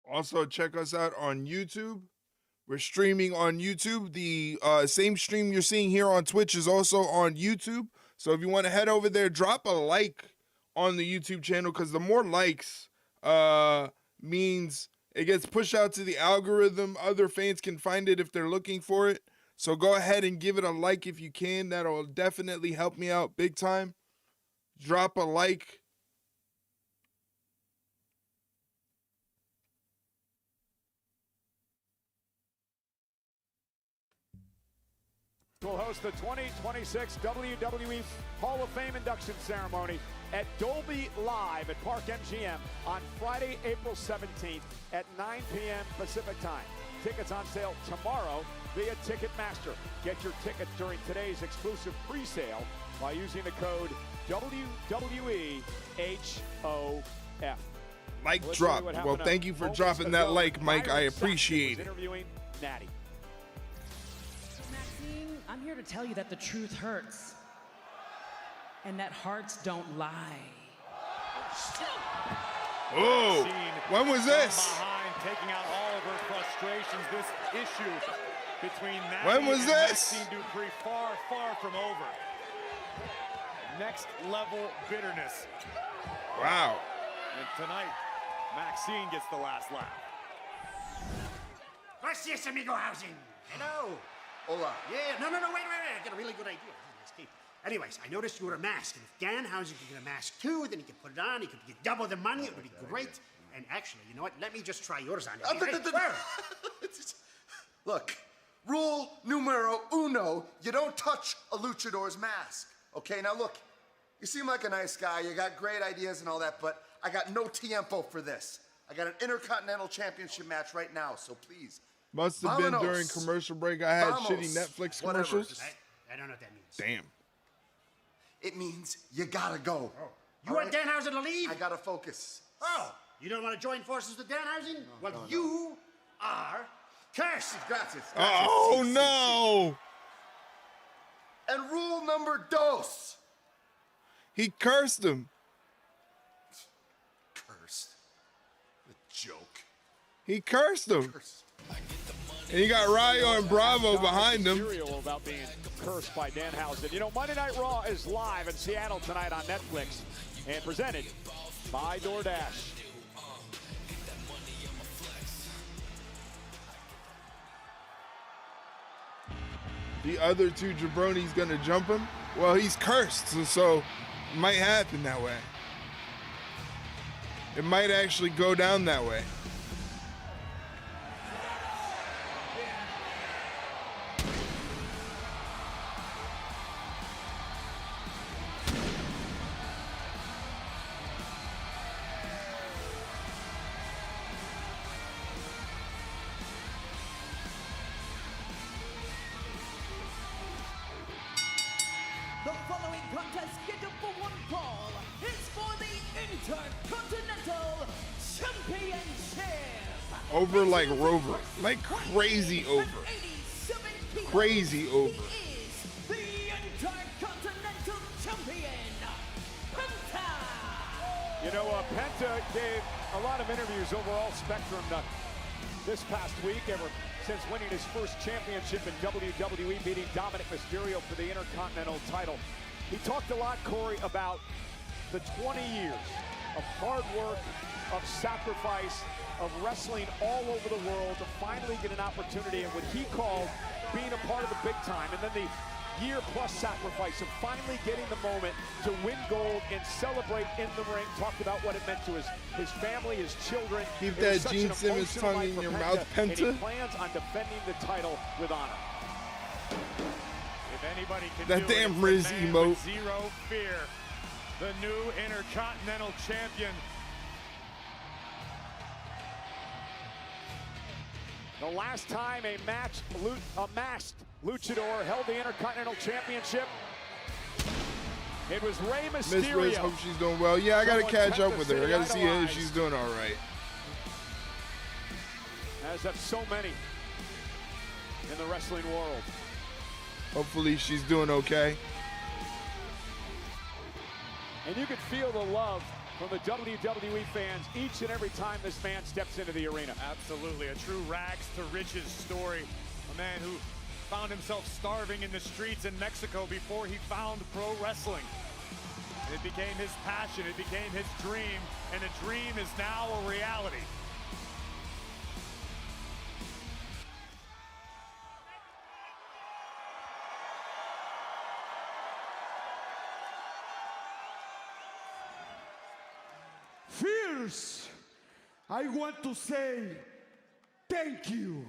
A: Also, check us out on YouTube. We're streaming on YouTube. The same stream you're seeing here on Twitch is also on YouTube. So if you want to head over there, drop a like on the YouTube channel, because the more likes means It gets pushed out to the algorithm. Other fans can find it if they're looking for it. So go ahead and give it a like if you can. That'll definitely help me out big time. Drop a like.
D: Will host the 2026 WWE Hall of Fame induction ceremony at Dolby Live at Park MGM on Friday, April 17th at 9 p.m. Pacific time. Tickets on sale tomorrow via Ticketmaster. Get your tickets during today's exclusive pre-sale by using the code WWEHOF.
A: Like drop. Well, thank you for dropping that like, Mike. I appreciate it.
D: Interviewing Natty.
M: I'm here to tell you that the truth hurts and that hearts don't lie.
A: Oh, when was this?
L: Behind, taking out all of her frustrations. This issue between Natty
A: when was
L: and
A: this?
L: Maxine Dupree far, far from over. Next level bitterness.
A: Wow.
L: And tonight, Maxine gets the last laugh.
Q: Gracias, amigo housing. Hello.
R: Hola.
Q: Yeah, no, wait. I got a really good idea. Anyways, I noticed you were a mask, and if Danhausen could get a mask too, then he could put it on, he could get double the money, it would be great. And actually, you know what? Let me just try yours on.
R: Look, rule numero uno, you don't touch a luchador's mask. Okay, now look, you seem like a nice guy, you got great ideas and all that, but I got no tiempo for this. I got an Intercontinental Championship match right now, so please.
A: Must have been during commercial break. I had shitty Netflix commercials.
Q: I don't know what that means.
A: Damn.
R: It means you gotta go.
Q: Oh. You want Danhausen to leave?
R: I gotta focus.
Q: Oh, you don't want to join forces with Danhausen? Well, you are cursed.
R: Gracias.
A: Oh, no.
R: And rule number dos.
A: He cursed him.
R: Cursed. A joke.
A: He cursed him. And you got Rayo and Bravo behind him.
D: About being cursed by Danhausen. You know, Monday Night Raw is live in Seattle tonight on Netflix and presented by DoorDash.
A: The other two jabronis gonna jump him? Well, he's cursed, so it might happen that way. It might actually go down that way.
M: The following contest scheduled for one fall is for the Intercontinental Championship.
A: Over like Rover. Like crazy over. Crazy over.
M: The Intercontinental Champion, Penta.
D: You know, Penta gave a lot of interviews over all spectrum this past week, ever since winning his first championship in WWE, beating Dominic Mysterio for the Intercontinental title. He talked a lot, Corey, about the 20 years of hard work, of sacrifice, of wrestling all over the world to finally get an opportunity in what he called being a part of the big time, and then the year-plus sacrifice of finally getting the moment to win gold and celebrate in the ring. Talked about what it meant to his family, his children.
A: Keep that Gene Simmons tongue in your mouth, Penta.
D: And he plans on defending the title with honor.
L: If anybody can
A: that
L: do
A: damn
L: it,
A: Riz
L: man
A: emote.
L: with zero fear, the new Intercontinental Champion.
D: The last time a masked luchador held the Intercontinental Championship, it was Rey Mysterio.
A: Miss Riz, hope she's doing well. Yeah, I gotta catch up with her. I gotta see if she's doing all right.
D: As have so many in the wrestling world.
A: Hopefully she's doing okay.
D: And you can feel the love from the WWE fans each and every time this man steps into the arena.
L: Absolutely, a true rags to riches story. A man who found himself starving in the streets in Mexico before he found pro wrestling. It became his passion, it became his dream, and the dream is now a reality.
G: fighters, I want to say thank you.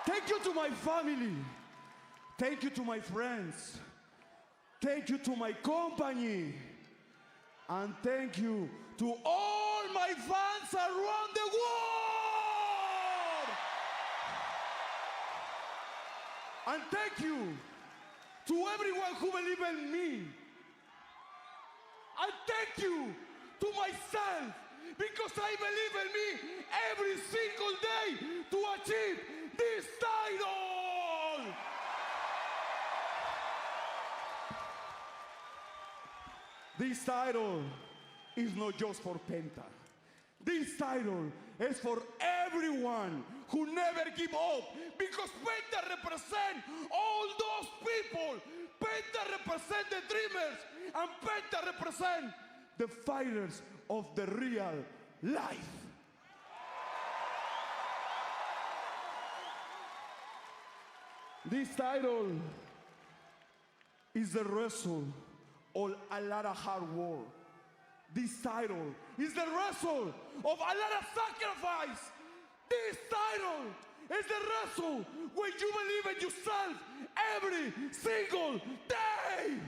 G: Thank you to my family. Thank you to my friends. Thank you to my company. And thank you to all my fans around the world. And thank you to everyone who believes in me. And thank you to myself, because I believe in me every single day to achieve this title. This title is not just for Penta. This title is for everyone who never give up, because Penta represents all those people. Penta represents the dreamers, and Penta represents the fighters of the real life. This title is the result of a lot of hard work. This title is the result of a lot of sacrifice. This title is the result when you believe in yourself every single day.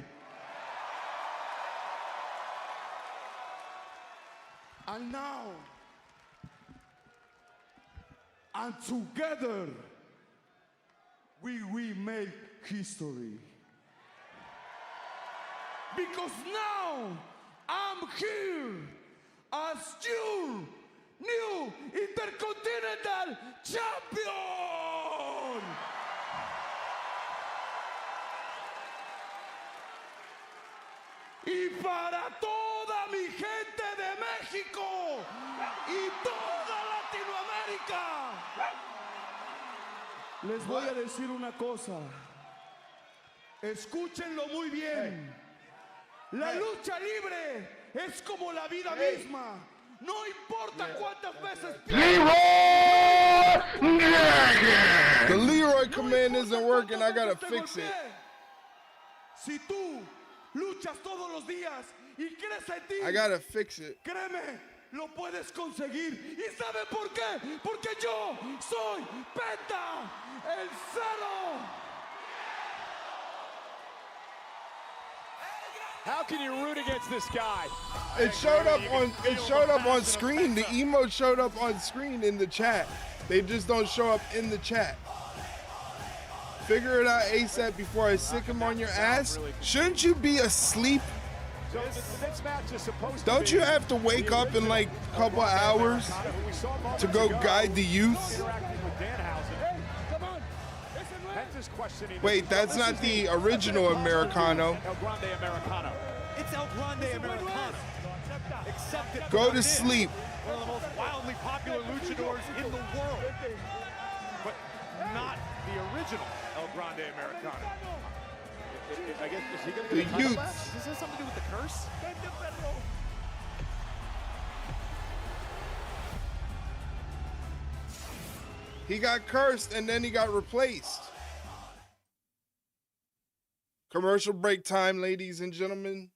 G: And now, and together, we make history. Because now, I'm here as your new Intercontinental Champion! Y para toda mi gente de México y toda Latinoamérica, les voy a decir una cosa. Escúchenlo muy bien. La lucha libre es como la vida misma. No importa cuántas veces
A: The Leroy command isn't working. I gotta fix it.
G: Si tú luchas todos los días y crees en ti,
A: I gotta fix it.
G: Créeme, lo puedes conseguir. ¿Y saben por qué? Porque yo soy Penta, el cero.
D: How can you root against this guy?
A: It showed up on screen. The emote showed up on screen in the chat. They just don't show up in the chat. Figure it out ASAP before I sick him on your ass. Shouldn't you be asleep?
D: So this match is supposed
A: Don't you have to wake up in like a couple hours to go guide the youth? Wait, that's not the original Americano.
L: El Grande Americano. It's El Grande Americano. Accept it.
A: Go to sleep.
L: One of the most wildly popular luchadors in the world. But not the original El Grande Americano. I guess, is he going to get a title match? Does this have something to do with the curse?
A: He got cursed and then he got replaced. Commercial break time, ladies and gentlemen.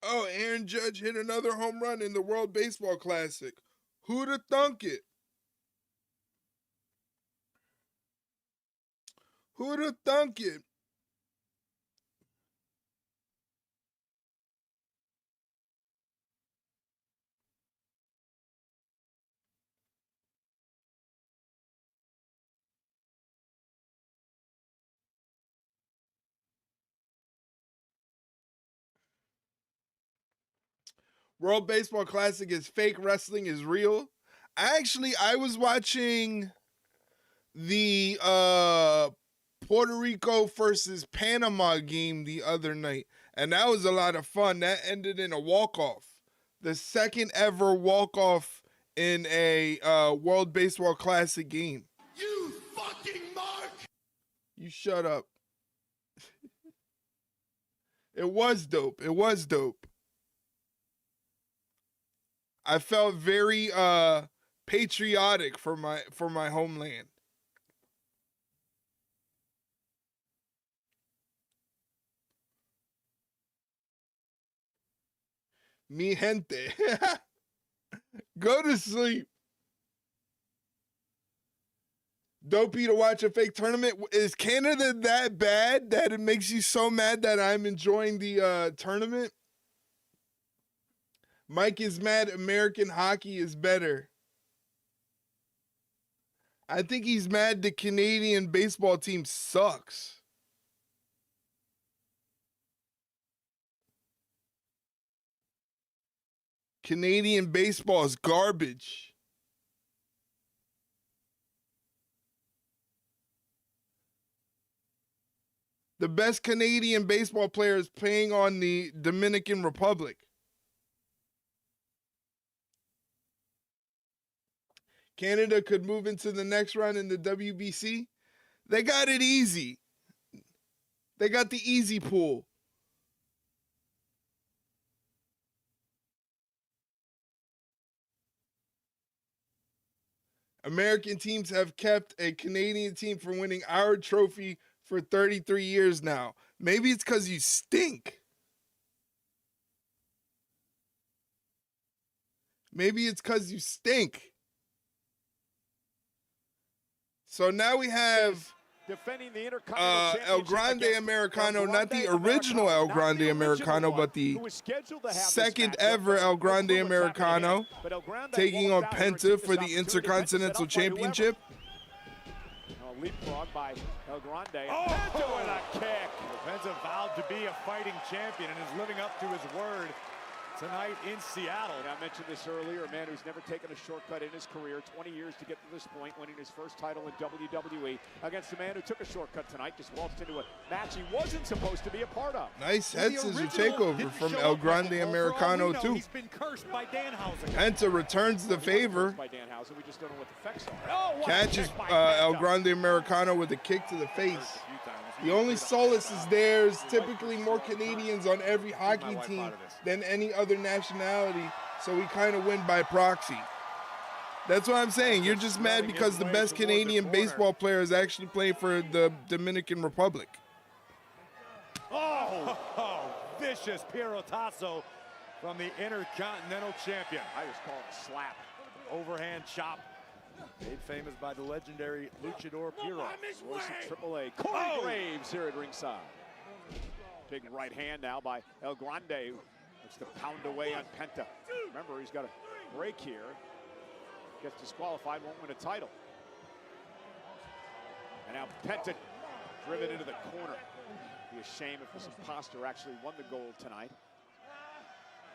A: Oh, Aaron Judge hit another home run in the World Baseball Classic. Who'd have thunk it? Who'd have thunk it? World Baseball Classic is fake, wrestling is real. I was watching the Puerto Rico versus Panama game the other night, and that was a lot of fun. That ended in a walk-off. The second ever walk-off in a World Baseball Classic game.
J: You fucking mark!
A: You shut up. It was dope. It was dope. I felt very patriotic for my homeland. Mi gente. Go to sleep. Dopey to watch a fake tournament. Is Canada that bad that it makes you so mad that I'm enjoying the tournament? Mike is mad American hockey is better. I think he's mad the Canadian baseball team sucks. Canadian baseball is garbage. The best Canadian baseball player is playing on the Dominican Republic. Canada could move into the next round in the WBC. They got it easy. They got the easy pool. American teams have kept a Canadian team from winning our trophy for 33 years now. Maybe it's because you stink. Maybe it's because you stink. So now we have
D: defending the Intercontinental
A: El Grande Americano, not the original El Grande Americano, but the second ever El Grande Americano, taking on Penta for the Intercontinental Championship.
D: Leapfrog by El Grande. Oh, Penta with a kick. Penta vowed to be a fighting champion and is living up to his word tonight in Seattle. And I mentioned this earlier, a man who's never taken a shortcut in his career, 20 years to get to this point, winning his first title in WWE against a man who took a shortcut tonight, just waltzed into a match he wasn't supposed to be a part of.
A: Nice head scissor takeover from El Grande Americano too.
D: He's been cursed by Danhausen.
A: Penta returns the favor.
D: By Danhausen. We just don't know what the effects are. Oh,
A: catches El Grande Americano with a kick to the face. The only solace is there's typically more Canadians on every hockey team than any other nationality, so we kind of win by proxy. That's what I'm saying. You're just mad because the best Canadian baseball player is actually playing for the Dominican Republic.
D: Oh, vicious Pierotazo from the Intercontinental Champion. I just call it a slap. Overhand chop. Made famous by the legendary luchador Piro. Voice of AAA. Corey Graves here at ringside. Big right hand now by El Grande. Looks to pound away on Penta. Remember, he's got a break here. Gets disqualified, won't win a title. And now Penta driven into the corner. It'd be a shame if this imposter actually won the gold tonight.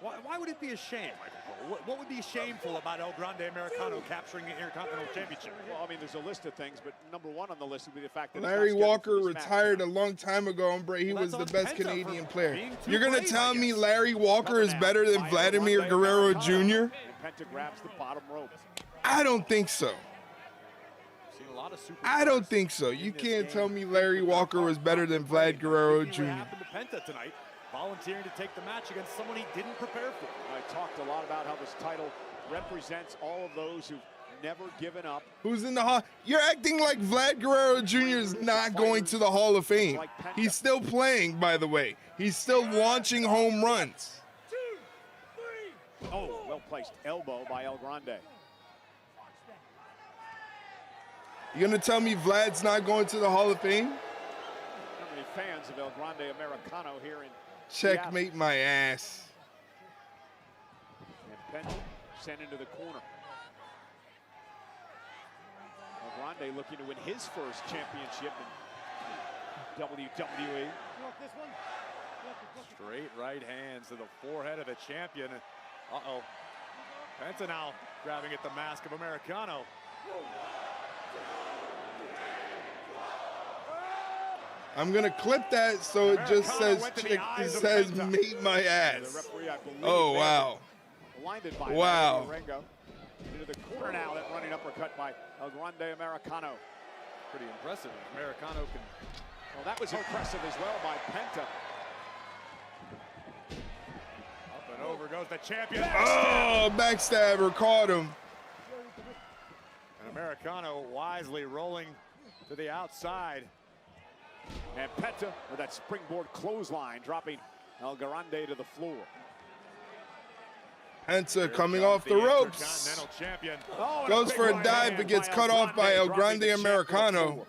L: Why would it be a shame, Michael? What would be shameful about El Grande Americano capturing the Intercontinental Championship?
D: Well, I mean, there's a list of things, but number one on the list would be the fact that
A: Larry Walker retired a long time ago, hombre. He was the best Canadian player. You're going to tell me Larry Walker is better than Vladimir Guerrero Jr.?
D: Penta grabs the bottom rope.
A: I don't think so. I don't think so. You can't tell me Larry Walker was better than Vlad Guerrero Jr.
L: Penta tonight, volunteering to take the match against someone he didn't prepare for.
D: I talked a lot about how this title represents all of those who've never given up.
A: Who's in the Hall? You're acting like Vlad Guerrero Jr. is not going to the Hall of Fame. He's still playing, by the way. He's still launching home runs.
D: Oh, well-placed elbow by El Grande.
A: You gonna tell me Vlad's not going to the Hall of Fame?
D: How many fans of El Grande Americano here in
A: Checkmate
D: Seattle?
A: my ass.
D: And Penta sent into the corner. El Grande looking to win his first championship in WWE.
L: Straight right hands to the forehead of the champion. Uh-oh. Penta now grabbing at the mask of Americano.
A: I'm gonna clip that so it just says "mate my ass." Oh wow!
D: Wow! Into the corner now, that running uppercut by El Grande Americano.
L: Pretty impressive. Americano can.
D: Well, that was impressive as well by Penta.
L: Up and over goes the champion.
A: Oh, backstabber caught him.
L: And Americano wisely rolling to the outside.
D: And Penta with that springboard clothesline, dropping El Grande to the floor.
A: Penta coming off the ropes.
D: Oh,
A: goes for a dive but gets cut off by El Grande Americano.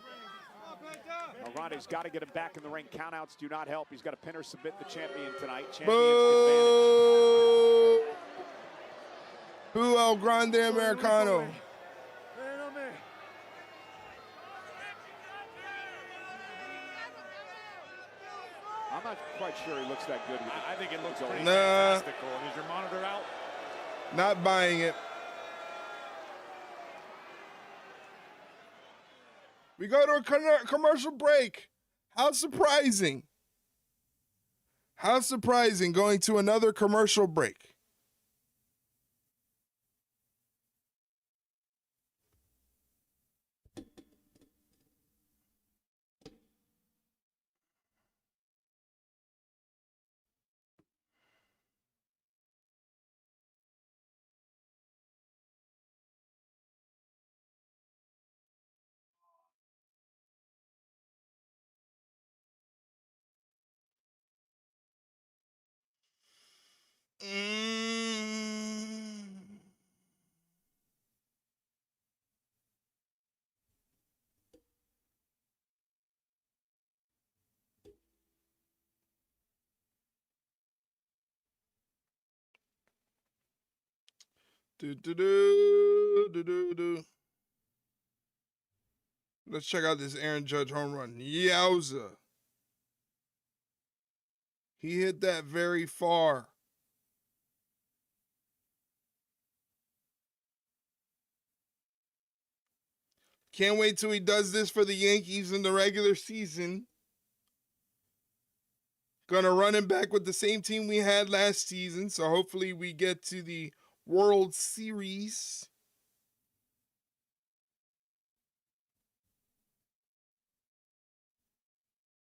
D: El Grande's got to get him back in the ring. Countouts do not help. He's got to pin or submit the champion tonight.
A: Boo! Boo El Grande Americano.
D: I'm not quite sure he looks that good with it.
L: I think it looks pretty
A: Nah.
L: fantastical. And is your monitor out?
A: Not buying it. We go to a commercial break. How surprising. How surprising going to another commercial break. Let's check out this Aaron Judge home run. Yowza. He hit that very far. Can't wait till he does this for the Yankees in the regular season. Gonna run him back with the same team we had last season, so hopefully we get to the World Series.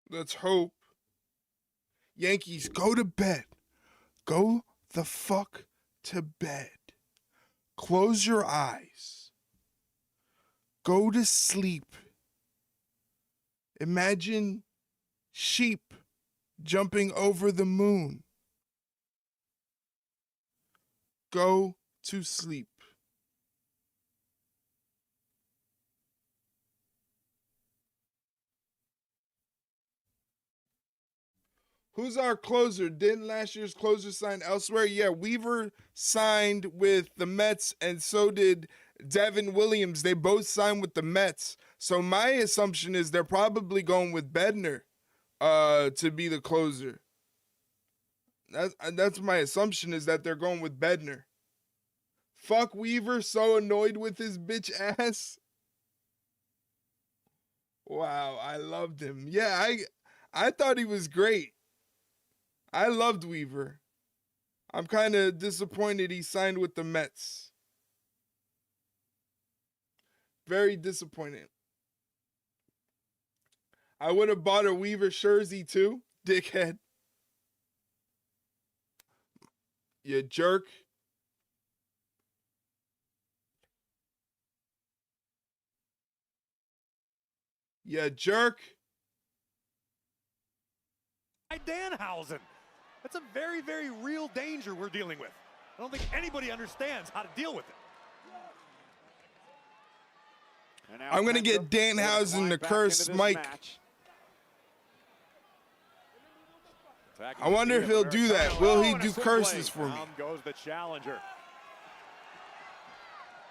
A: Let's hope. Yankees, go to bed. Go the fuck to bed. Close your eyes. Go to sleep. Imagine sheep jumping over the moon. Go to sleep. Who's our closer? Didn't last year's closer sign elsewhere? Yeah, Weaver signed with the Mets, and so did Devin Williams. They both signed with the Mets. So my assumption is they're probably going with Bednar to be the closer. That's my assumption, is that they're going with Bednar. Fuck Weaver, so annoyed with his bitch ass. Wow, I loved him. Yeah, I thought he was great. I loved Weaver. I'm kind of disappointed he signed with the Mets. Very disappointed. I would have bought a Weaver jersey too, dickhead. You jerk. You jerk.
L: Danhausen. That's a very, very real danger we're dealing with. I don't think anybody understands how to deal with it.
A: I'm going to get Danhausen to curse Mike. I wonder if he'll do that. Will he do curses for me?
L: Down goes the challenger.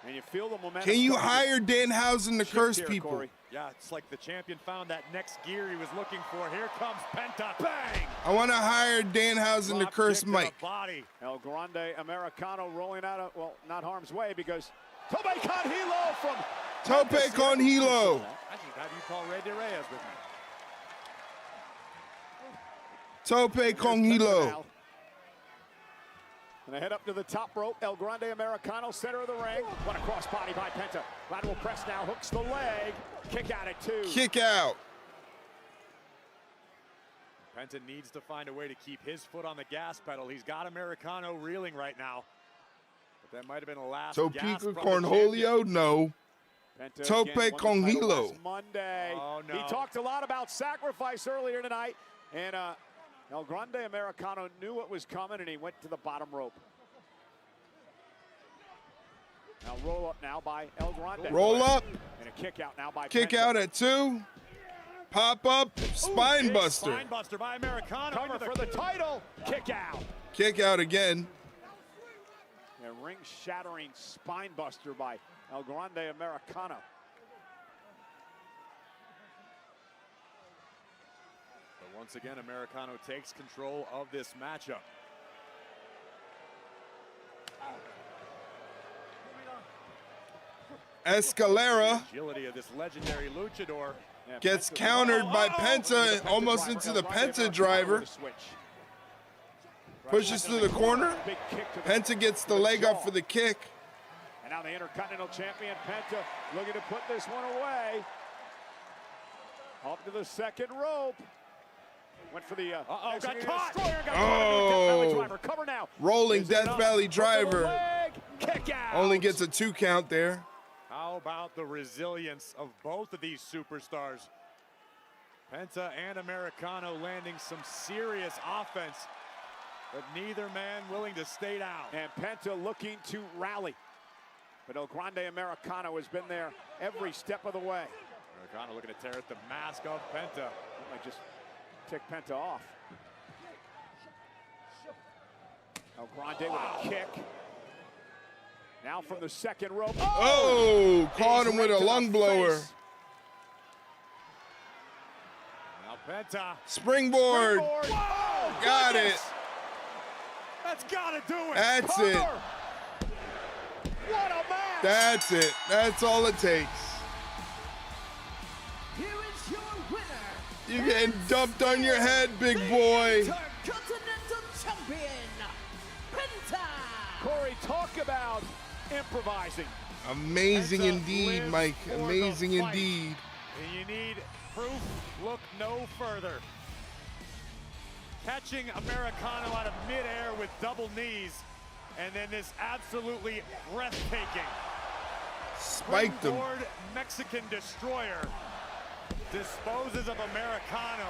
D: And you feel the momentum.
A: Can you hire Danhausen to curse people?
L: Corey. Yeah, it's like the champion found that next gear he was looking for. Here comes Penta. Bang!
A: I want to hire Danhausen to curse Mike.
D: El Grande Americano rolling out of, well, not harm's way, because Tope con Hilo from
A: Tope con Hilo.
L: I should have you call Ray De Reyes with me.
A: Tope con Hilo.
D: And they head up to the top rope. El Grande Americano, center of the ring. What a crossbody by Penta. Lateral press now, hooks the leg. Kick out at 2.
A: Kick out.
L: Penta needs to find a way to keep his foot on the gas pedal. He's got Americano reeling right now. But that might have been a last gasp
A: Topico
L: from the
A: Cornholio? No.
D: Penta
A: Tope
D: again won the title
A: Conhilo.
D: last Monday.
L: Oh, no.
D: He talked a lot about sacrifice earlier tonight. And El Grande Americano knew what was coming, and he went to the bottom rope. Now roll up now by El Grande.
A: Roll up.
D: And a kick out now by
A: Kick
D: Penta.
A: out at 2. Pop up. Spine
L: Big
A: buster.
L: Spine buster by Americano.
D: Cover for the title. Kick out.
A: Kick out again.
D: A ring-shattering spine buster by El Grande Americano.
L: But once again, Americano takes control of this matchup.
A: Escalera
L: Agility of this legendary luchador.
A: gets countered by Penta almost into the Penta driver. Pushes through the corner. Penta gets the leg up for the kick.
D: And now the Intercontinental Champion, Penta, looking to put this one away. Up to the second rope. Went for the
L: got caught.
A: Oh.
D: Cover now.
A: Rolling
D: There's
A: Death
D: enough.
A: Valley
D: Hook to the
A: driver.
D: leg. Kick out.
A: Only gets a 2 count there.
L: How about the resilience of both of these superstars? Penta and Americano landing some serious offense, but neither man willing to stay down.
D: And Penta looking to rally. But El Grande Americano has been there every step of the way.
L: Americano looking to tear at the mask of Penta.
D: He might just tick Penta off. El Grande with a kick. Now from the second rope.
A: Oh, caught him with a lung blower.
L: Now Penta.
A: Springboard.
D: Oh,
A: Got
D: goodness.
A: it.
D: That's gotta do it.
A: That's
D: Cover.
A: it.
D: What a match.
A: That's it. That's all it takes.
M: Here is your winner.
A: You're getting dumped on your head, big boy.
M: Intercontinental Champion, Penta.
D: Corey, talk about improvising.
A: Amazing
L: Penta
A: indeed,
L: lives
A: Mike.
L: for the
A: Amazing
L: fight.
A: indeed.
L: And you need proof. Look no further. Catching Americano out of midair with double knees, and then this absolutely breathtaking
A: Spiked him.
L: springboard Mexican destroyer disposes of Americano.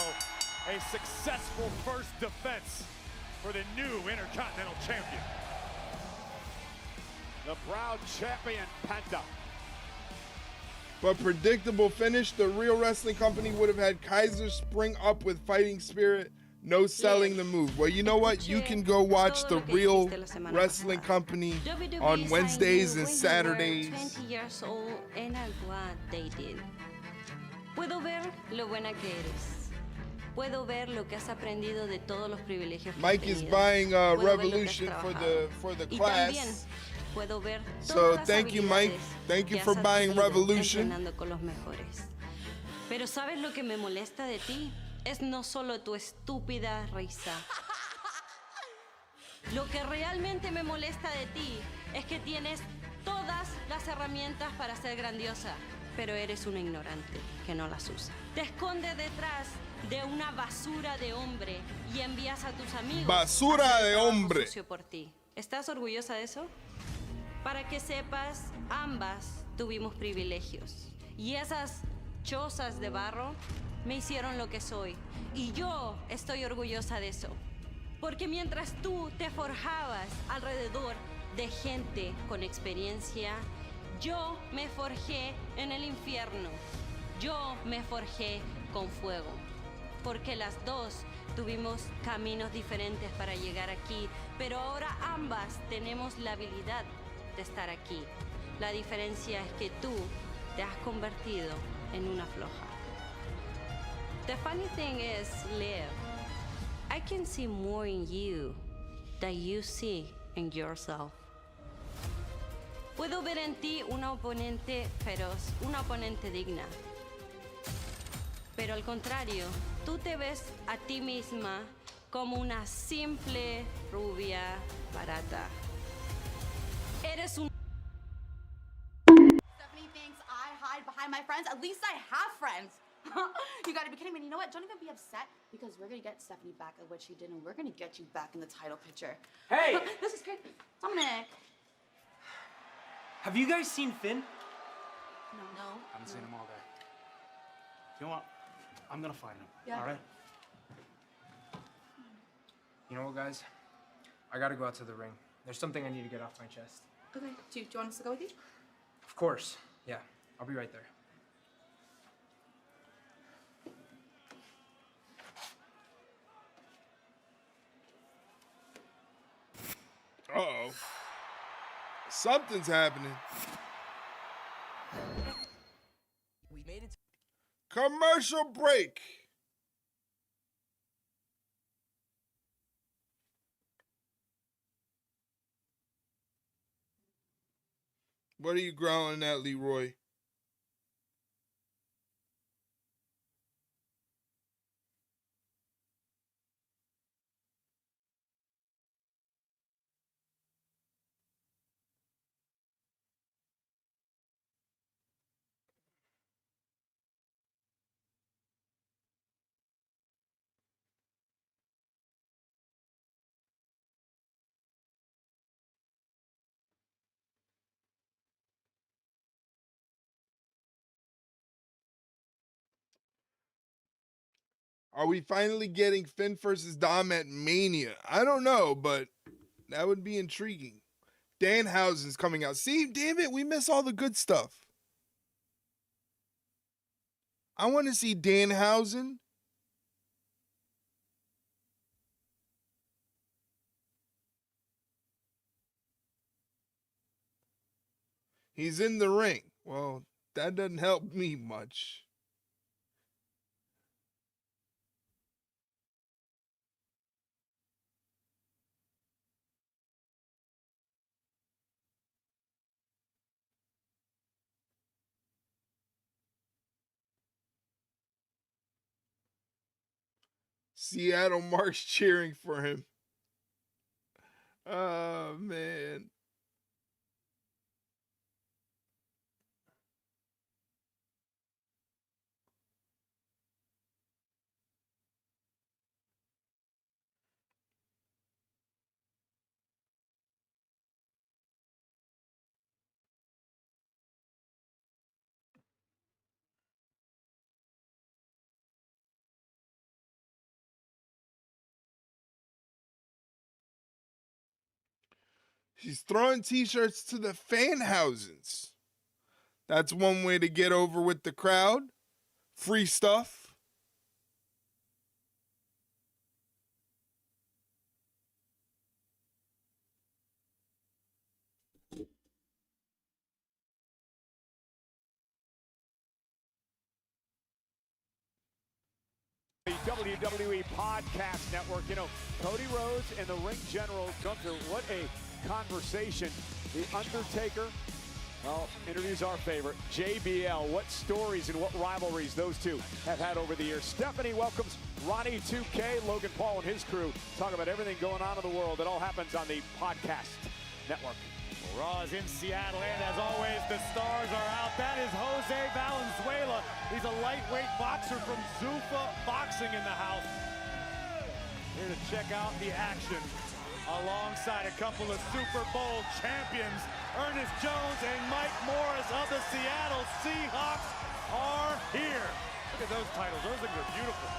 L: A successful first defense for the new Intercontinental Champion.
D: The proud champion, Penta.
A: But predictable finish. The real wrestling company would have had Kaiser spring up with fighting spirit. No selling the move. Well, you know what? You can go watch the real wrestling company on Wednesdays and Saturdays.
S: 20 years old and a what they did. Puedo ver lo buena que eres. Puedo ver lo que has aprendido de todos los privilegios que
A: Mike
S: has
A: is
S: tenido.
A: buying
S: Puedo ver lo que has
A: Revolution
S: trabajado.
A: for the
S: Y también
A: class.
S: puedo ver
A: So
S: todas las
A: thank you, Mike.
S: habilidades
A: Thank you
S: que
A: for
S: has
A: buying
S: adquirido
A: Revolution.
S: entrenando con los mejores. Pero ¿sabes lo que me molesta de ti? Es no solo tu estúpida risa. Lo que realmente me molesta de ti es que tienes todas las herramientas para ser grandiosa, pero eres una ignorante que no las usa. Te escondes detrás de una basura de hombre y envías a tus amigos
A: Basura
S: a hacer
A: de
S: el trabajo
A: hombre.
S: sucio por ti. ¿Estás orgullosa de eso? Para que sepas, ambas tuvimos privilegios. Y esas chozas de barro me hicieron lo que soy. Y yo estoy orgullosa de eso. Porque mientras tú te forjabas alrededor de gente con experiencia, yo me forjé en el infierno. Yo me forjé con fuego. Porque las dos tuvimos caminos diferentes para llegar aquí, pero ahora ambas tenemos la habilidad de estar aquí. La diferencia es que tú te has convertido en una floja. The funny thing is, Liv, I can see more in you than you see in yourself. Puedo ver en ti una oponente feroz, una oponente digna. Pero al contrario, tú te ves a ti misma como una simple rubia barata. Eres un...
T: Stephanie thinks I hide behind my friends. At least I have friends. You gotta be kidding me. You know what? Don't even be upset because we're gonna get Stephanie back at what she did and we're gonna get you back in the title picture.
U: Hey!
T: This is great. Dominic.
U: Have you guys seen Finn?
T: No.
U: I haven't seen him all day. You know what? I'm gonna find him.
T: Yeah.
U: All right? You know what, guys? I gotta go out to the ring. There's something I need to get off my chest.
T: Okay. Do you want us to go with you?
U: Of course. Yeah. I'll be right there.
A: Uh-oh. Something's happening.
U: We made it.
A: Commercial break. What are you growling at, Leroy? Are we finally getting Finn versus Dom at Mania? I don't know, but that would be intriguing. Danhausen's coming out. See, damn it, we miss all the good stuff. I want to see Danhausen. He's in the ring. Well, that doesn't help me much. Seattle Mark's cheering for him. Oh, man. He's throwing t-shirts to the fan houses. That's one way to get over with the crowd. Free stuff.
L: WWE Podcast Network. You know, Cody Rhodes and the ring general, Gunther, what a conversation. The Undertaker, well, interviews our favorite, JBL. What stories and what rivalries those two have had over the years. Stephanie welcomes Ronnie 2K, Logan Paul and his crew. Talk about everything going on in the world. It all happens on the Podcast Network.
V: Raw is in Seattle, and as always, the stars are out. That is Jose Valenzuela. He's a lightweight boxer from Zuffa Boxing in the house. Here to check out the action alongside a couple of Super Bowl champions. Ernest Jones and Mike Morris of the Seattle Seahawks are here. Look at those titles. Those things are beautiful.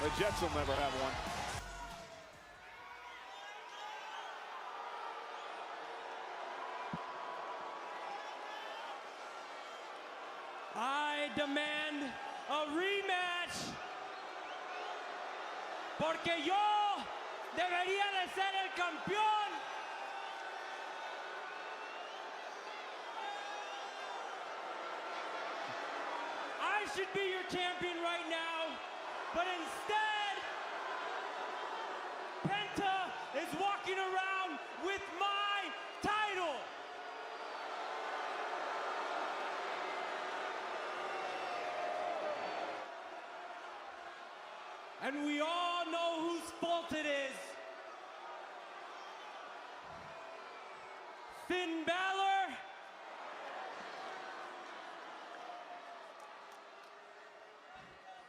L: The Jets will never have one.
V: I demand a rematch. Porque yo debería de ser el campeón. I should be your champion right now, but instead, Penta is walking around with my title. And we all know
B: Finn Balor.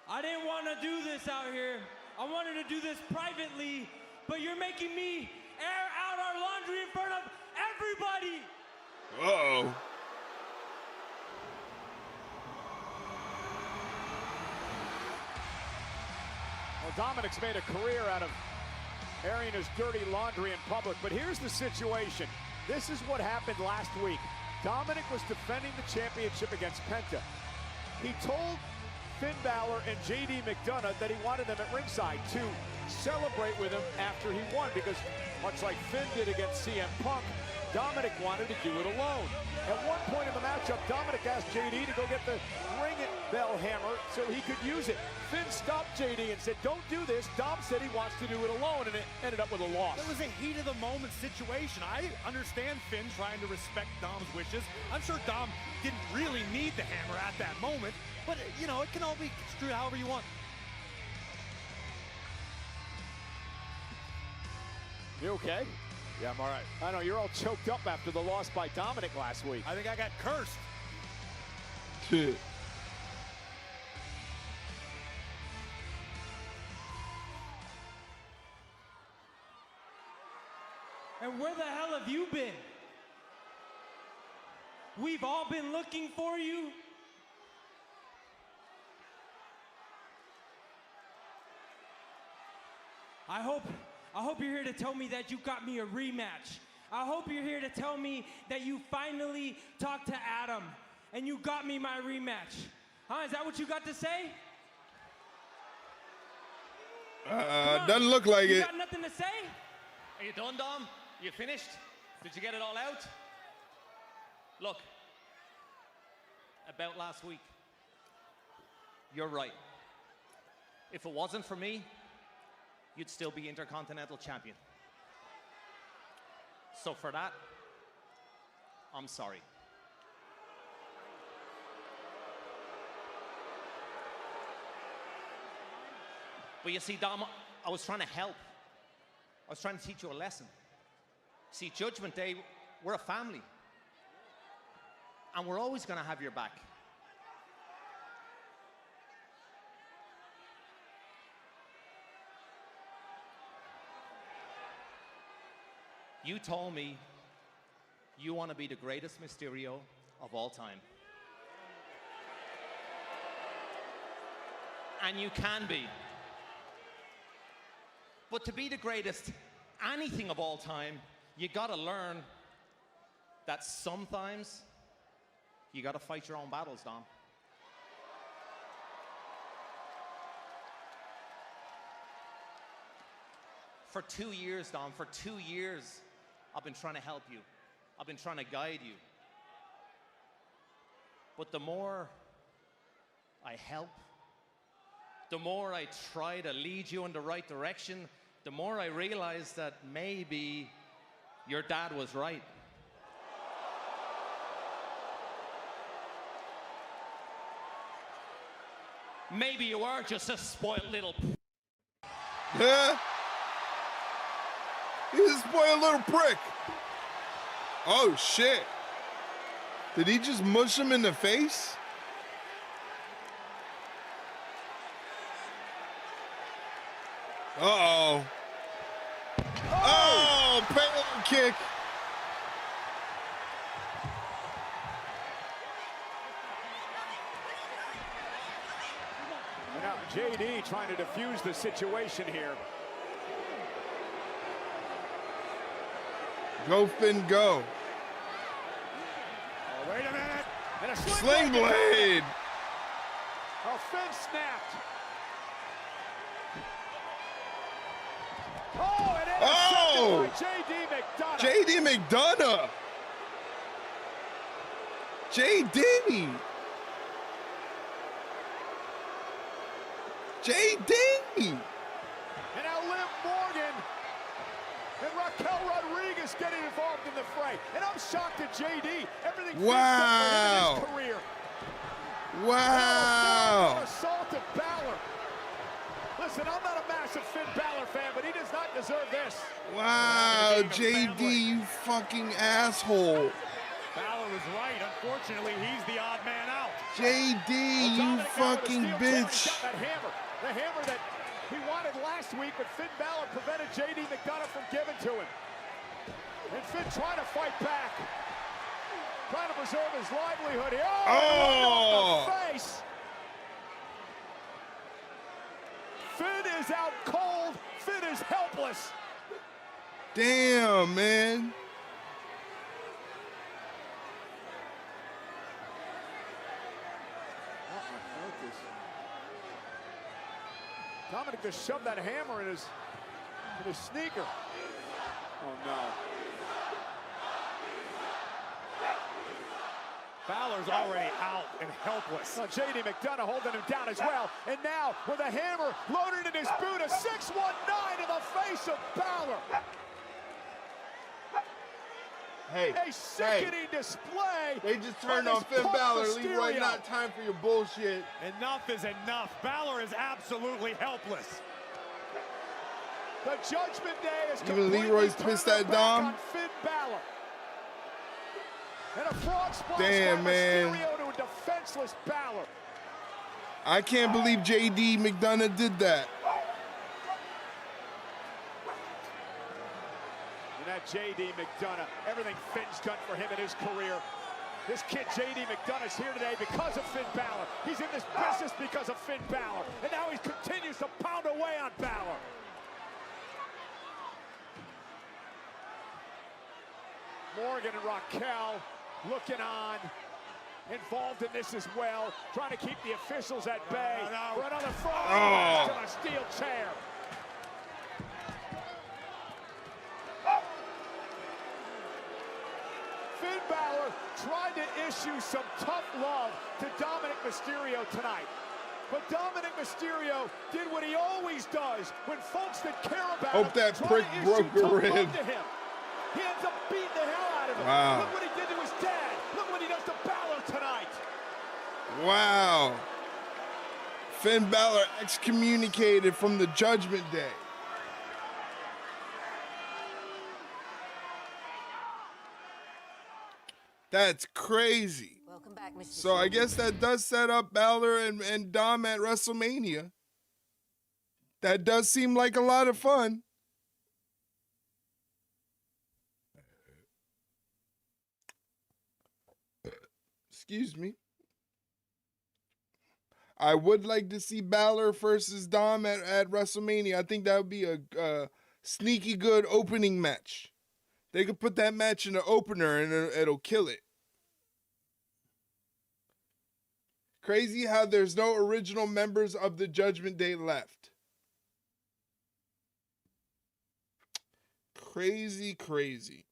B: I didn't want to do this out here. I wanted to do this privately, but you're making me air out our laundry in front of everybody.
A: Uh-oh.
D: Well, Dominic's made a career out of airing his dirty laundry in public, but here's the situation. This is what happened last week. Dominic was defending the championship against Penta. He told Finn Balor and JD McDonough that he wanted them at ringside to celebrate with him after he won, because much like Finn did against CM Punk, Dominic wanted to do it alone. At one point in the matchup, Dominic asked JD to go get the ring bell hammer so he could use it. Finn stopped JD and said, "Don't do this." Dom said he wants to do it alone, and it ended up with a loss.
V: It was a heat of the moment situation. I understand Finn trying to respect Dom's wishes. I'm sure Dom didn't really need the hammer at that moment, but you know, it can all be construed however you want.
D: You okay?
V: Yeah, I'm all right.
D: I know, you're all choked up after the loss by Dominic last week.
V: I think I got cursed.
B: And where the hell have you been? We've all been looking for you. I hope you're here to tell me that you got me a rematch. I hope you're here to tell me that you finally talked to Adam and you got me my rematch. Huh? Is that what you got to say?
A: Doesn't look like
B: you
A: it.
B: Got nothing to say?
C: Are you done, Dom? You finished? Did you get it all out? Look, about last week, you're right. If it wasn't for me, you'd still be Intercontinental Champion. So for that, I'm sorry. But you see, Dom, I was trying to help. I was trying to teach you a lesson. See, Judgment Day, we're a family. And we're always going to have your back. You told me you want to be the greatest Mysterio of all time. And you can be. But to be the greatest anything of all time, you gotta learn that sometimes you gotta fight your own battles, Dom. For 2 years, Dom, for 2 years, I've been trying to help you. I've been trying to guide you. But the more I help, the more I try to lead you in the right direction, the more I realize that maybe your dad was right. Maybe you are just a spoiled little...
A: Yeah. He's a spoiled little prick. Oh, shit. Did he just mush him in the face? Uh-oh. Oh, payload kick.
D: And now JD trying to defuse the situation here.
A: Go, Finn, go.
D: Oh, wait a minute. And a
A: Sling blade.
D: Oh, Finn snapped. Oh, and intercepted by
A: JD McDonough. JD.
D: And now Liv Morgan and Raquel Rodriguez getting involved in the fray. And I'm shocked at JD. Everything
A: Wow.
D: in his career.
A: Wow.
D: Oh, assault of Balor. listen, I'm not a massive Finn Balor fan, but he does not deserve this.
A: Wow, JD, you fucking asshole.
L: Balor was right. Unfortunately, he's the odd man out.
A: JD, you fucking bitch.
D: That hammer. The hammer that he wanted last week, but Finn Balor prevented JD McDonough from giving to him. And Finn trying to fight back. Trying to preserve his livelihood here. Oh! Right off the face. Finn is out cold. Finn is helpless.
A: Damn, man.
D: Dominic just shoved that hammer in his sneaker. Oh no.
L: Balor's already out and helpless.
D: Well, JD McDonough holding him down as well. And now with a hammer loaded in his boot, a 619 in the face of Balor.
A: Hey,
D: a sickening display.
A: They just turned on Finn Balor. Leroy, not time for your bullshit.
L: Enough is enough. Balor is absolutely helpless.
D: The Judgment Day is
A: even Leroy's pissed at Dom.
D: On Finn Balor. And a frog splash
A: damn, man.
D: Mysterio to a defenseless Balor.
A: I can't believe JD McDonough did that.
D: And that JD McDonough, everything Finn's done for him in his career. This kid JD McDonough's here today because of Finn Balor. He's in this business because of Finn Balor. And now he continues to pound away on Balor. Morgan and Raquel looking on, involved in this as well, trying to keep the officials at bay for another frog to a steel chair. Finn Balor tried to issue some tough love to Dominic Mysterio tonight. But Dominic Mysterio did what he always does when folks that care about
A: Hope that prick broke a rib.
D: He ends up beating the hell out of him.
A: Wow.
D: Look what he did to his dad. Look what he does to Balor tonight.
A: Wow. Finn Balor excommunicated from the Judgment Day. That's crazy.
E: Welcome back, Mr.
A: So I guess that does set up Balor and Dom at WrestleMania. That does seem like a lot of fun. Excuse me. I would like to see Balor versus Dom at WrestleMania. I think that would be a sneaky good opening match. They could put that match in the opener and it'll kill it. Crazy how there's no original members of the Judgment Day left. Crazy, crazy.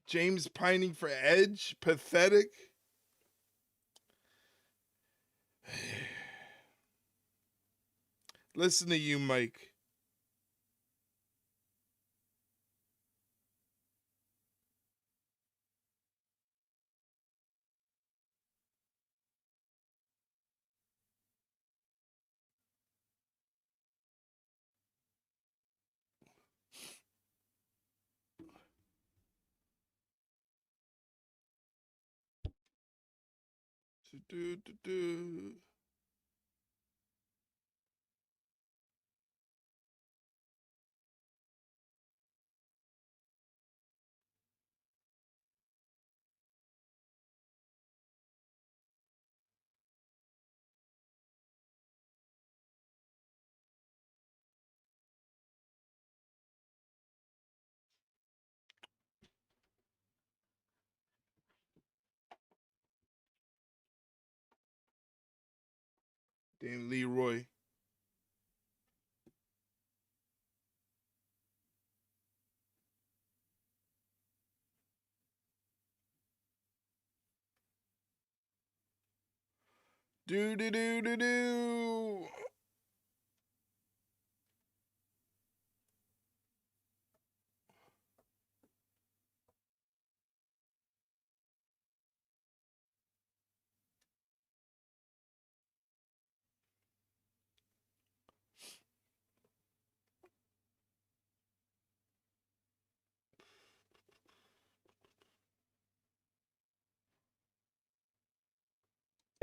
A: James pining for Edge? Pathetic. Listen to you, Mike. Do. Then Leroy. Do.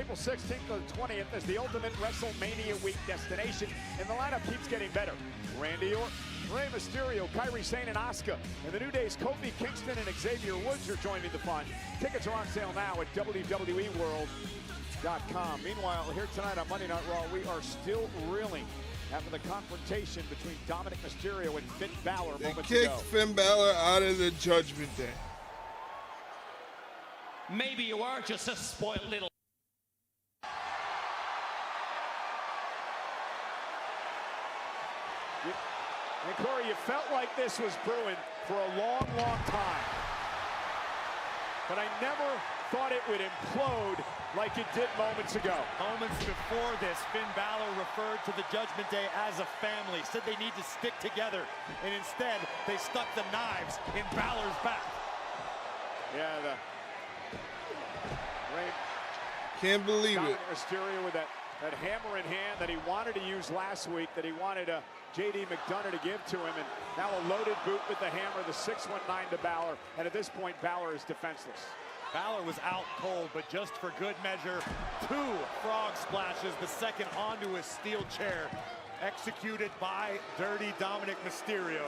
D: April 16th to the 20th is the Ultimate WrestleMania Week destination, and the lineup keeps getting better. Randy Orton, Rey Mysterio, Kairi Sane, and Asuka. And the New Day's Kofi Kingston and Xavier Woods are joining the fun. Tickets are on sale now at WWEWorld.com. Meanwhile, here tonight on Monday Night Raw, we are still reeling after the confrontation between Dominic Mysterio and Finn Balor
A: They
D: moments
A: kicked
D: ago.
A: Finn Balor out of the Judgment Day.
C: Maybe you are just a spoiled little.
D: And Corey, you felt like this was brewing for a long, long time. But I never thought it would implode like it did moments ago.
V: Moments before this, Finn Balor referred to the Judgment Day as a family, said they need to stick together, and instead they stuck the knives in Balor's back.
D: Yeah,
A: Can't believe it.
D: Dominic Mysterio with that hammer in hand that he wanted to use last week, that he wanted J.D. McDonough to give to him, and now a loaded boot with the hammer, the 619 to Balor, and at this point, Balor is defenseless.
V: Balor was out cold, but just for good measure, 2 frog splashes, the second onto his steel chair, executed by Dirty Dominic Mysterio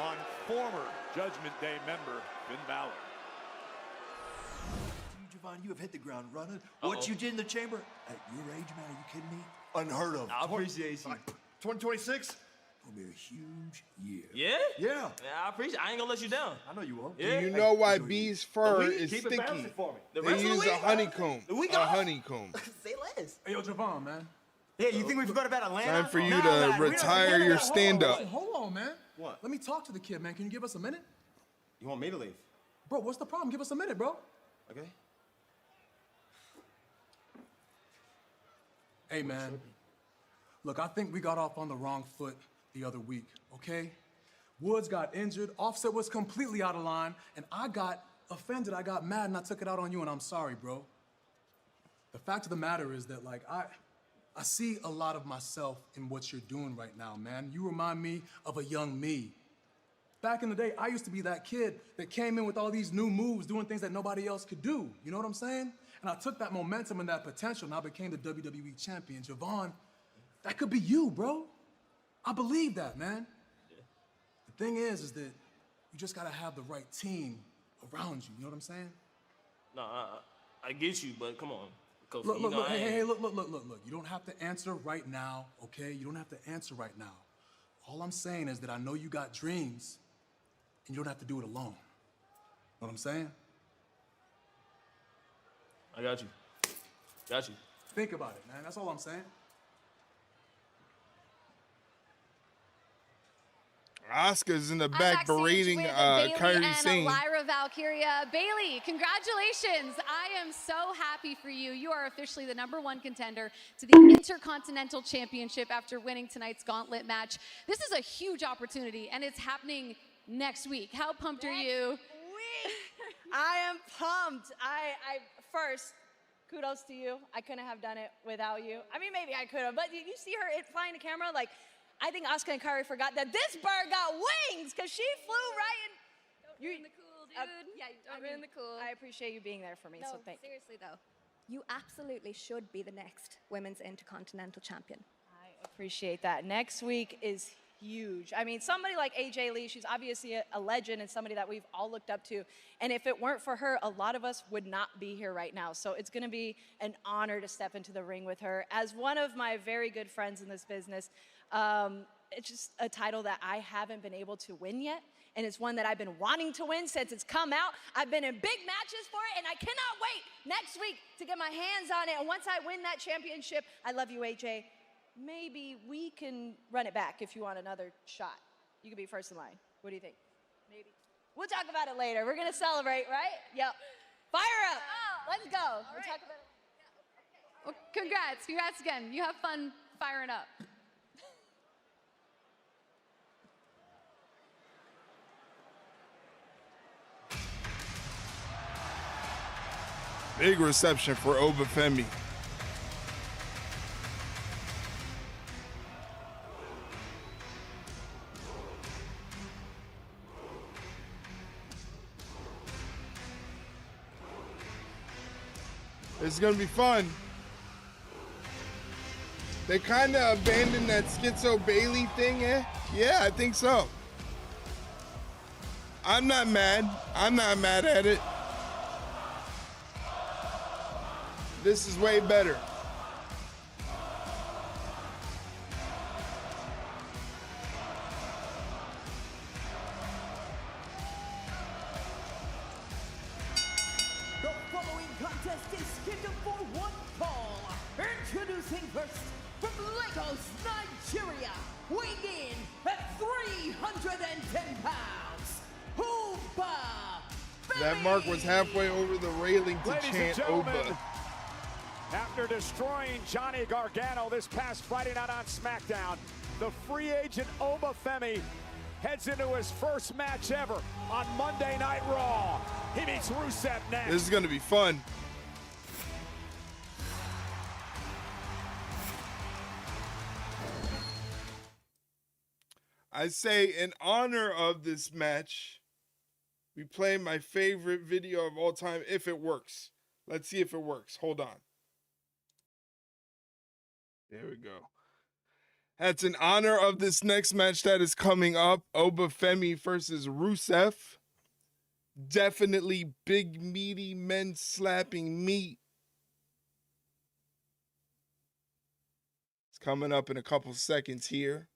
V: on former Judgment Day member Finn Balor.
E: Javon, you have hit the ground running. What you did in the chamber, at your age, man, are you kidding me? Unheard of.
F: I appreciate you.
E: 2026? Gonna be a huge year.
F: Yeah?
E: Yeah.
F: I appreciate it. I ain't gonna let you down.
E: I know you won't.
A: Do you know why bees' fur is
F: keep it
A: sticky?
F: bouncing for me. The
A: They
F: rest of the
A: use a
F: week?
A: honeycomb.
F: The week
A: A
F: off?
A: honeycomb.
F: Say less.
O: Hey, yo, Javon, man.
F: Yeah, you think we forgot about Atlanta?
A: Time for you
F: Nah,
A: to
F: nah, we don't
A: retire
F: forget
A: your
F: about-
A: stand-up.
O: Hold on, man.
F: What?
O: Let me talk to the kid, man. Can you give us a minute?
F: You want me to leave?
O: Bro, what's the problem? Give us a minute, bro.
F: Okay.
O: Hey, man. Look, I think we got off on the wrong foot the other week, okay? Woods got injured, Offset was completely out of line, and I got offended, I got mad, and I took it out on you, and I'm sorry, bro. The fact of the matter is that, like, I see a lot of myself in what you're doing right now, man. You remind me of a young me. Back in the day, I used to be that kid that came in with all these new moves, doing things that nobody else could do. You know what I'm saying? And I took that momentum and that potential, and I became the WWE champion. Javon, that could be you, bro. I believe that, man.
F: Yeah.
O: The thing is that you just gotta have the right team around you. You know what I'm saying?
F: No, I get you, but come on. Kofi,
O: Look,
F: you know, I ain't-
O: hey, look. You don't have to answer right now, okay? You don't have to answer right now. All I'm saying is that I know you got dreams, and you don't have to do it alone. Know what I'm saying?
F: I got you. Got you.
O: Think about it, man. That's all I'm saying.
A: Asuka's in the
I: I'm
A: back
I: backstage
A: berating
I: with Bayley
A: Kairi
I: and
A: Sane.
I: Lyra Valkyria. Bayley, congratulations. I am so happy for you. You are officially the #1 contender to the Intercontinental Championship after winning tonight's Gauntlet match. This is a huge opportunity, and it's happening next week. How pumped are you?
W: I am pumped. I first, kudos to you. I couldn't have done it without you. I mean, maybe I could have, but you see her flying the camera? Like, I think Asuka and Kairi forgot that this bird got wings because she flew right in.
I: You're in the cool, dude.
W: Yeah,
I: I'm in the cool.
W: I appreciate you being there for me,
X: No,
W: so thank you.
X: seriously though, you absolutely should be the next Women's Intercontinental Champion.
W: I appreciate that. Next week is huge. I mean, somebody like AJ Lee, she's obviously a legend and somebody that we've all looked up to. And if it weren't for her, a lot of us would not be here right now. So it's going to be an honor to step into the ring with her. As one of my very good friends in this business, it's just a title that I haven't been able to win yet. and it's one that I've been wanting to win since it's come out. I've been in big matches for it, and I cannot wait next week to get my hands on it. And once I win that championship, I love you, AJ. Maybe we can run it back if you want another shot. You can be first in line. What do you think? Maybe. We'll talk about it later. We're going to celebrate, right? Yep. Fire up. Let's go. We'll talk about it.
I: Well, congrats. Congrats again. You have fun firing up.
A: Big reception for Oba Femi. It's gonna be fun. They kind of abandoned that Schizo Bayley thing, eh? Yeah, I think so. I'm not mad. I'm not mad at it. This is way better.
H: The following contest is scheduled for one fall. Introducing first, from Lagos, Nigeria, weighing in at 310 pounds, Oba Femi.
A: That mark was halfway over the railing to chant Oba.
D: After destroying Johnny Gargano this past Friday night on SmackDown, the free agent Oba Femi heads into his first match ever on Monday Night Raw. He meets Rusev next.
A: This is going to be fun. I say in honor of this match, we play my favorite video of all time if it works. Let's see if it works. Hold on. There we go. That's in honor of this next match that is coming up. Oba Femi versus Rusev. Definitely big, meaty men slapping meat. It's coming up in a couple seconds here.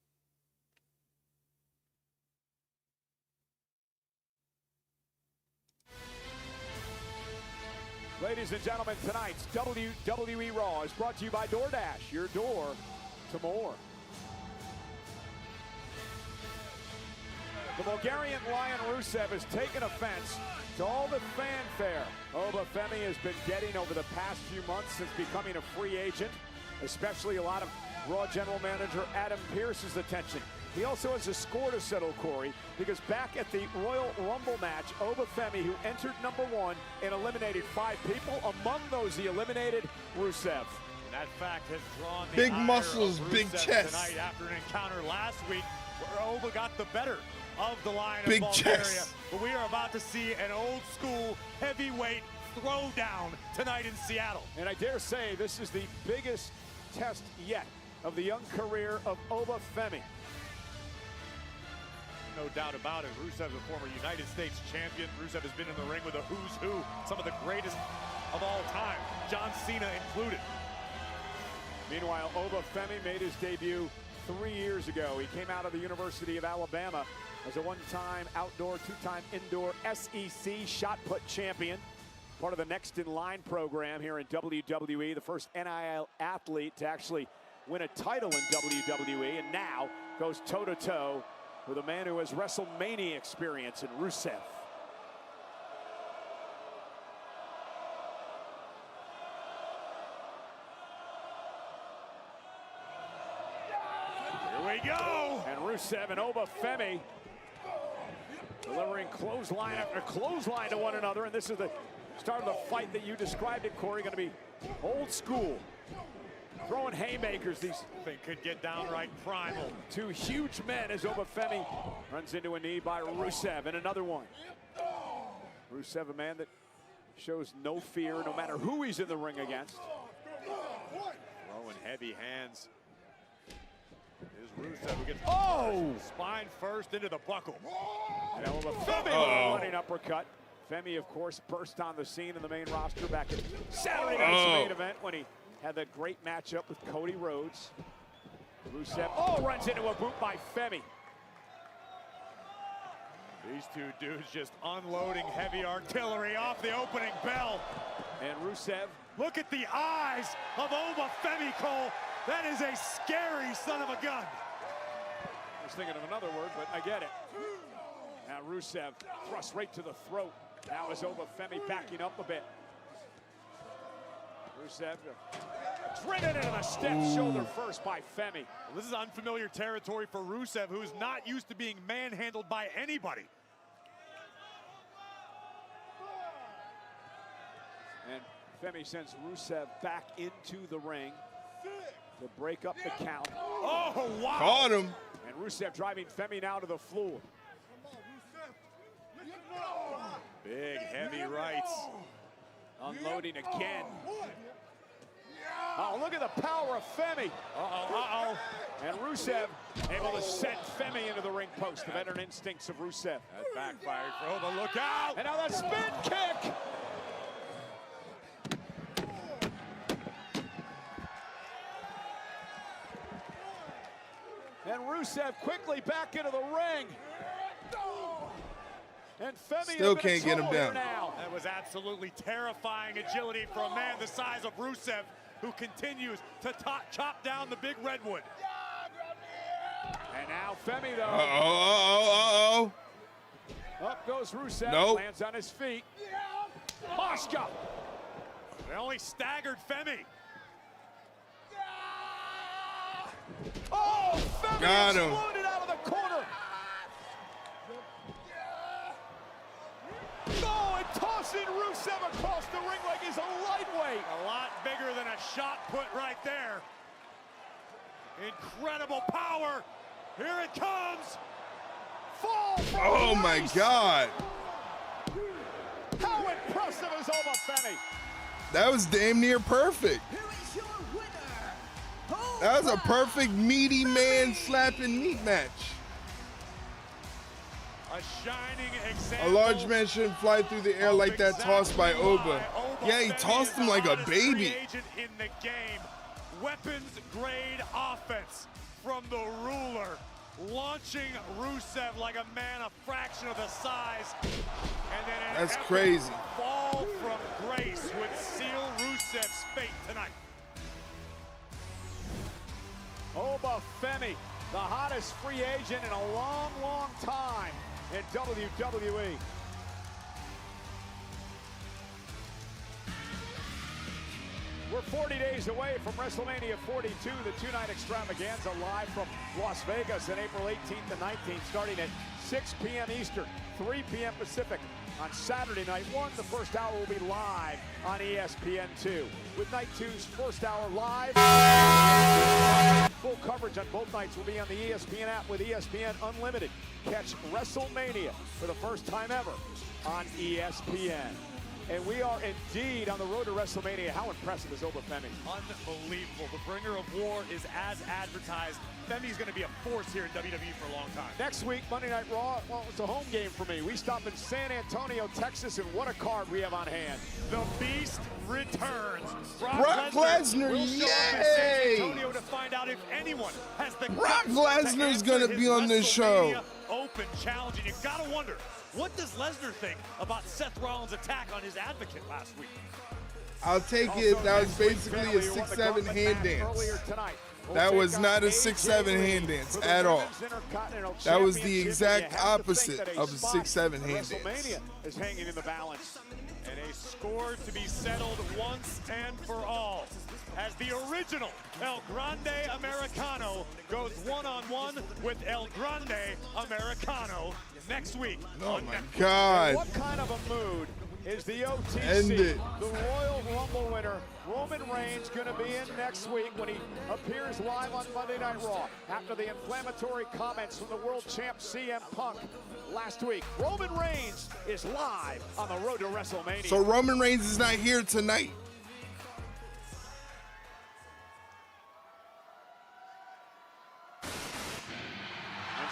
D: Ladies and gentlemen, tonight's WWE Raw is brought to you by DoorDash, your door to more. The Bulgarian Lion Rusev has taken offense to all the fanfare Oba Femi has been getting over the past few months since becoming a free agent, especially a lot of Raw General Manager Adam Pearce's attention. He also has a score to settle, Corey, because back at the Royal Rumble match, Oba Femi, who entered #1 and eliminated 5 people, among those he eliminated Rusev.
L: That fact has drawn the
A: big
L: ire
A: muscles,
L: of
A: big
L: Rusev
A: chest.
L: tonight after an encounter last week where Oba got the better of the Lion
A: Big
L: of Bulgaria.
A: chest.
L: But we are about to see an old school heavyweight throwdown tonight in Seattle.
D: And I dare say this is the biggest test yet of the young career of Oba Femi.
L: No doubt about it. Rusev, a former United States champion. Rusev has been in the ring with a who's who, some of the greatest of all time, John Cena included.
D: Meanwhile, Oba Femi made his debut 3 years ago. He came out of the University of Alabama as a one-time outdoor, two-time indoor SEC shot put champion. Part of the Next in Line program here in WWE, the first NIL athlete to actually win a title in WWE, and now goes toe-to-toe with a man who has WrestleMania experience in Rusev.
L: Here we go!
D: And Rusev and Oba Femi delivering clothesline after clothesline to one another, and this is the start of the fight that you described it, Corey, going to be old school. Throwing haymakers, these
L: thing could get downright primal.
D: Two huge men as Oba Femi runs into a knee by Rusev, and another one. Rusev, a man that shows no fear no matter who he's in the ring against.
L: Throwing heavy hands. Here's Rusev who gets spine first into the buckle.
D: And Oba Femi running uppercut. Femi, of course, burst on the scene in the main roster back at Saturday night's main event when he had that great matchup with Cody Rhodes. Rusev runs into a boot by Femi.
L: These two dudes just unloading heavy artillery off the opening bell.
D: And Rusev.
L: Look at the eyes of Oba Femi, Cole. That is a scary son of a gun.
D: I was thinking of another word, but I get it. Now Rusev thrust right to the throat. Now is Oba Femi backing up a bit. Rusev driven into the step shoulder first by Femi.
L: Well, this is unfamiliar territory for Rusev, who is not used to being manhandled by anybody.
D: And Femi sends Rusev back into the ring to break up the count.
L: Oh, wow.
A: Caught him.
D: And Rusev driving Femi now to the floor.
L: Big, heavy rights.
D: Unloading again. Oh, look at the power of Femi.
L: Uh-oh.
D: And Rusev able to send Femi into the ring post. The veteran instincts of Rusev.
L: That backfired for Oba. Look out!
D: And now that spin kick. And Rusev quickly back into the ring. And Femi
A: still can't get him down.
L: That was absolutely terrifying agility for a man the size of Rusev, who continues to chop down the big redwood.
D: And now Femi, though.
A: Uh-oh.
D: Up goes Rusev.
A: Nope.
D: Lands on his feet. Asuka.
L: They only staggered Femi.
D: Oh, Femi
A: Got him.
D: exploded out of the corner. Oh, and tossing Rusev across the ring like he's a lightweight.
L: A lot bigger than a shot put right there. Incredible power. Here it comes.
D: Fall from
A: Oh my God.
D: How impressive is Oba Femi?
A: That was damn near perfect. That was a perfect meaty man slapping meat match.
L: A shining
A: A
L: example.
A: large man shouldn't fly through the air like that tossed by Oba. Yeah, he tossed him like a baby.
L: Agent in the game. Weapons grade offense from the ruler. Launching Rusev like a man a fraction of the size. And then an
A: That's
L: epic
A: crazy.
L: fall from grace would seal Rusev's fate tonight.
D: Oba Femi, the hottest free agent in a long, long time in WWE. We're 40 days away from WrestleMania 42, the two-night extravaganza live from Las Vegas on April 18th and 19th, starting at 6 p.m. Eastern, 3 p.m. Pacific. On Saturday night 1, the first hour will be live on ESPN2. With night 2's first hour live, full coverage on both nights will be on the ESPN app with ESPN Unlimited. Catch WrestleMania for the first time ever on ESPN. And we are indeed on the road to WrestleMania. How impressive is Oba Femi?
L: Unbelievable. The bringer of war is as advertised. Femi's going to be a force here in WWE for a long time.
D: Next week, Monday Night Raw, well, it's a home game for me. We stop in San Antonio, Texas, and what a card we have on hand.
L: The Beast returns.
A: Brock Lesnar,
L: will show up in San
A: yay!
L: Antonio to find out if anyone has the
A: Brock
L: guts to
A: Lesnar's
L: answer
A: gonna
L: his
A: be on this show.
L: WrestleMania Open challenge, and you gotta wonder, what does Lesnar think about Seth Rollins' attack on his advocate last week?
A: I'll take it. That was basically a 6-7 hand dance. That was not a 6-7 hand dance at all. That was the exact opposite of a 6-7 hand dance.
D: WrestleMania is hanging in the balance.
L: And a score to be settled once and for all, as the original El Grande Americano goes one-on-one with El Grande Americano next week.
A: Oh
L: on
A: my
L: Netflix.
A: God.
D: What kind of a mood is the OTC?
A: End it.
D: The Royal Rumble winner, Roman Reigns, going to be in next week when he appears live on Monday Night Raw after the inflammatory comments from the world champ CM Punk last week. Roman Reigns is live on the road to WrestleMania.
A: So Roman Reigns is not here tonight.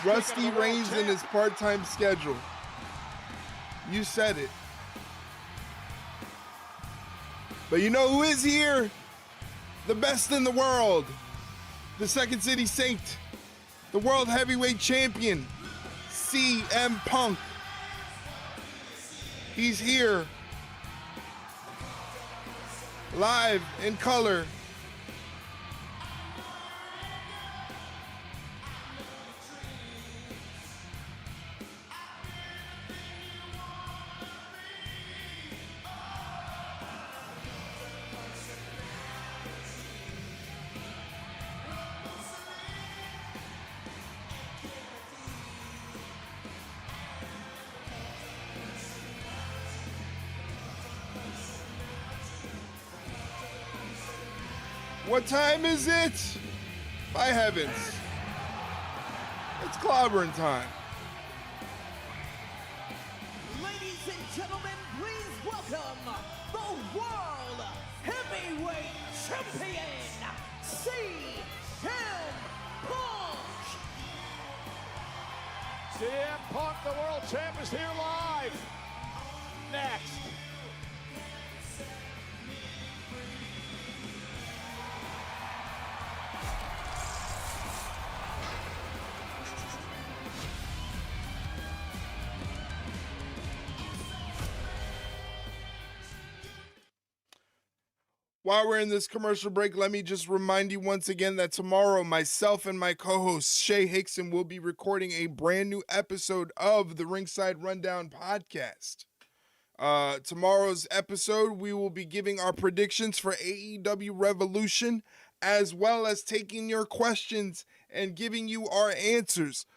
A: Rusty Reigns in his part-time schedule. You said it. But you know who is here? The best in the world. The Second City Saint. The World Heavyweight Champion. CM Punk. He's here. Live in color. What time is it? By heavens. It's clobbering time.
H: Ladies and gentlemen, please welcome the World Heavyweight Champion, CM Punk.
D: CM Punk, the world champ, is here live. Next.
A: While we're in this commercial break, let me just remind you once again that tomorrow, myself and my co-host Shay Hickson will be recording a brand new episode of the Ringside Rundown podcast. Tomorrow's episode, we will be giving our predictions for AEW Revolution, as well as taking your questions and giving you our answers.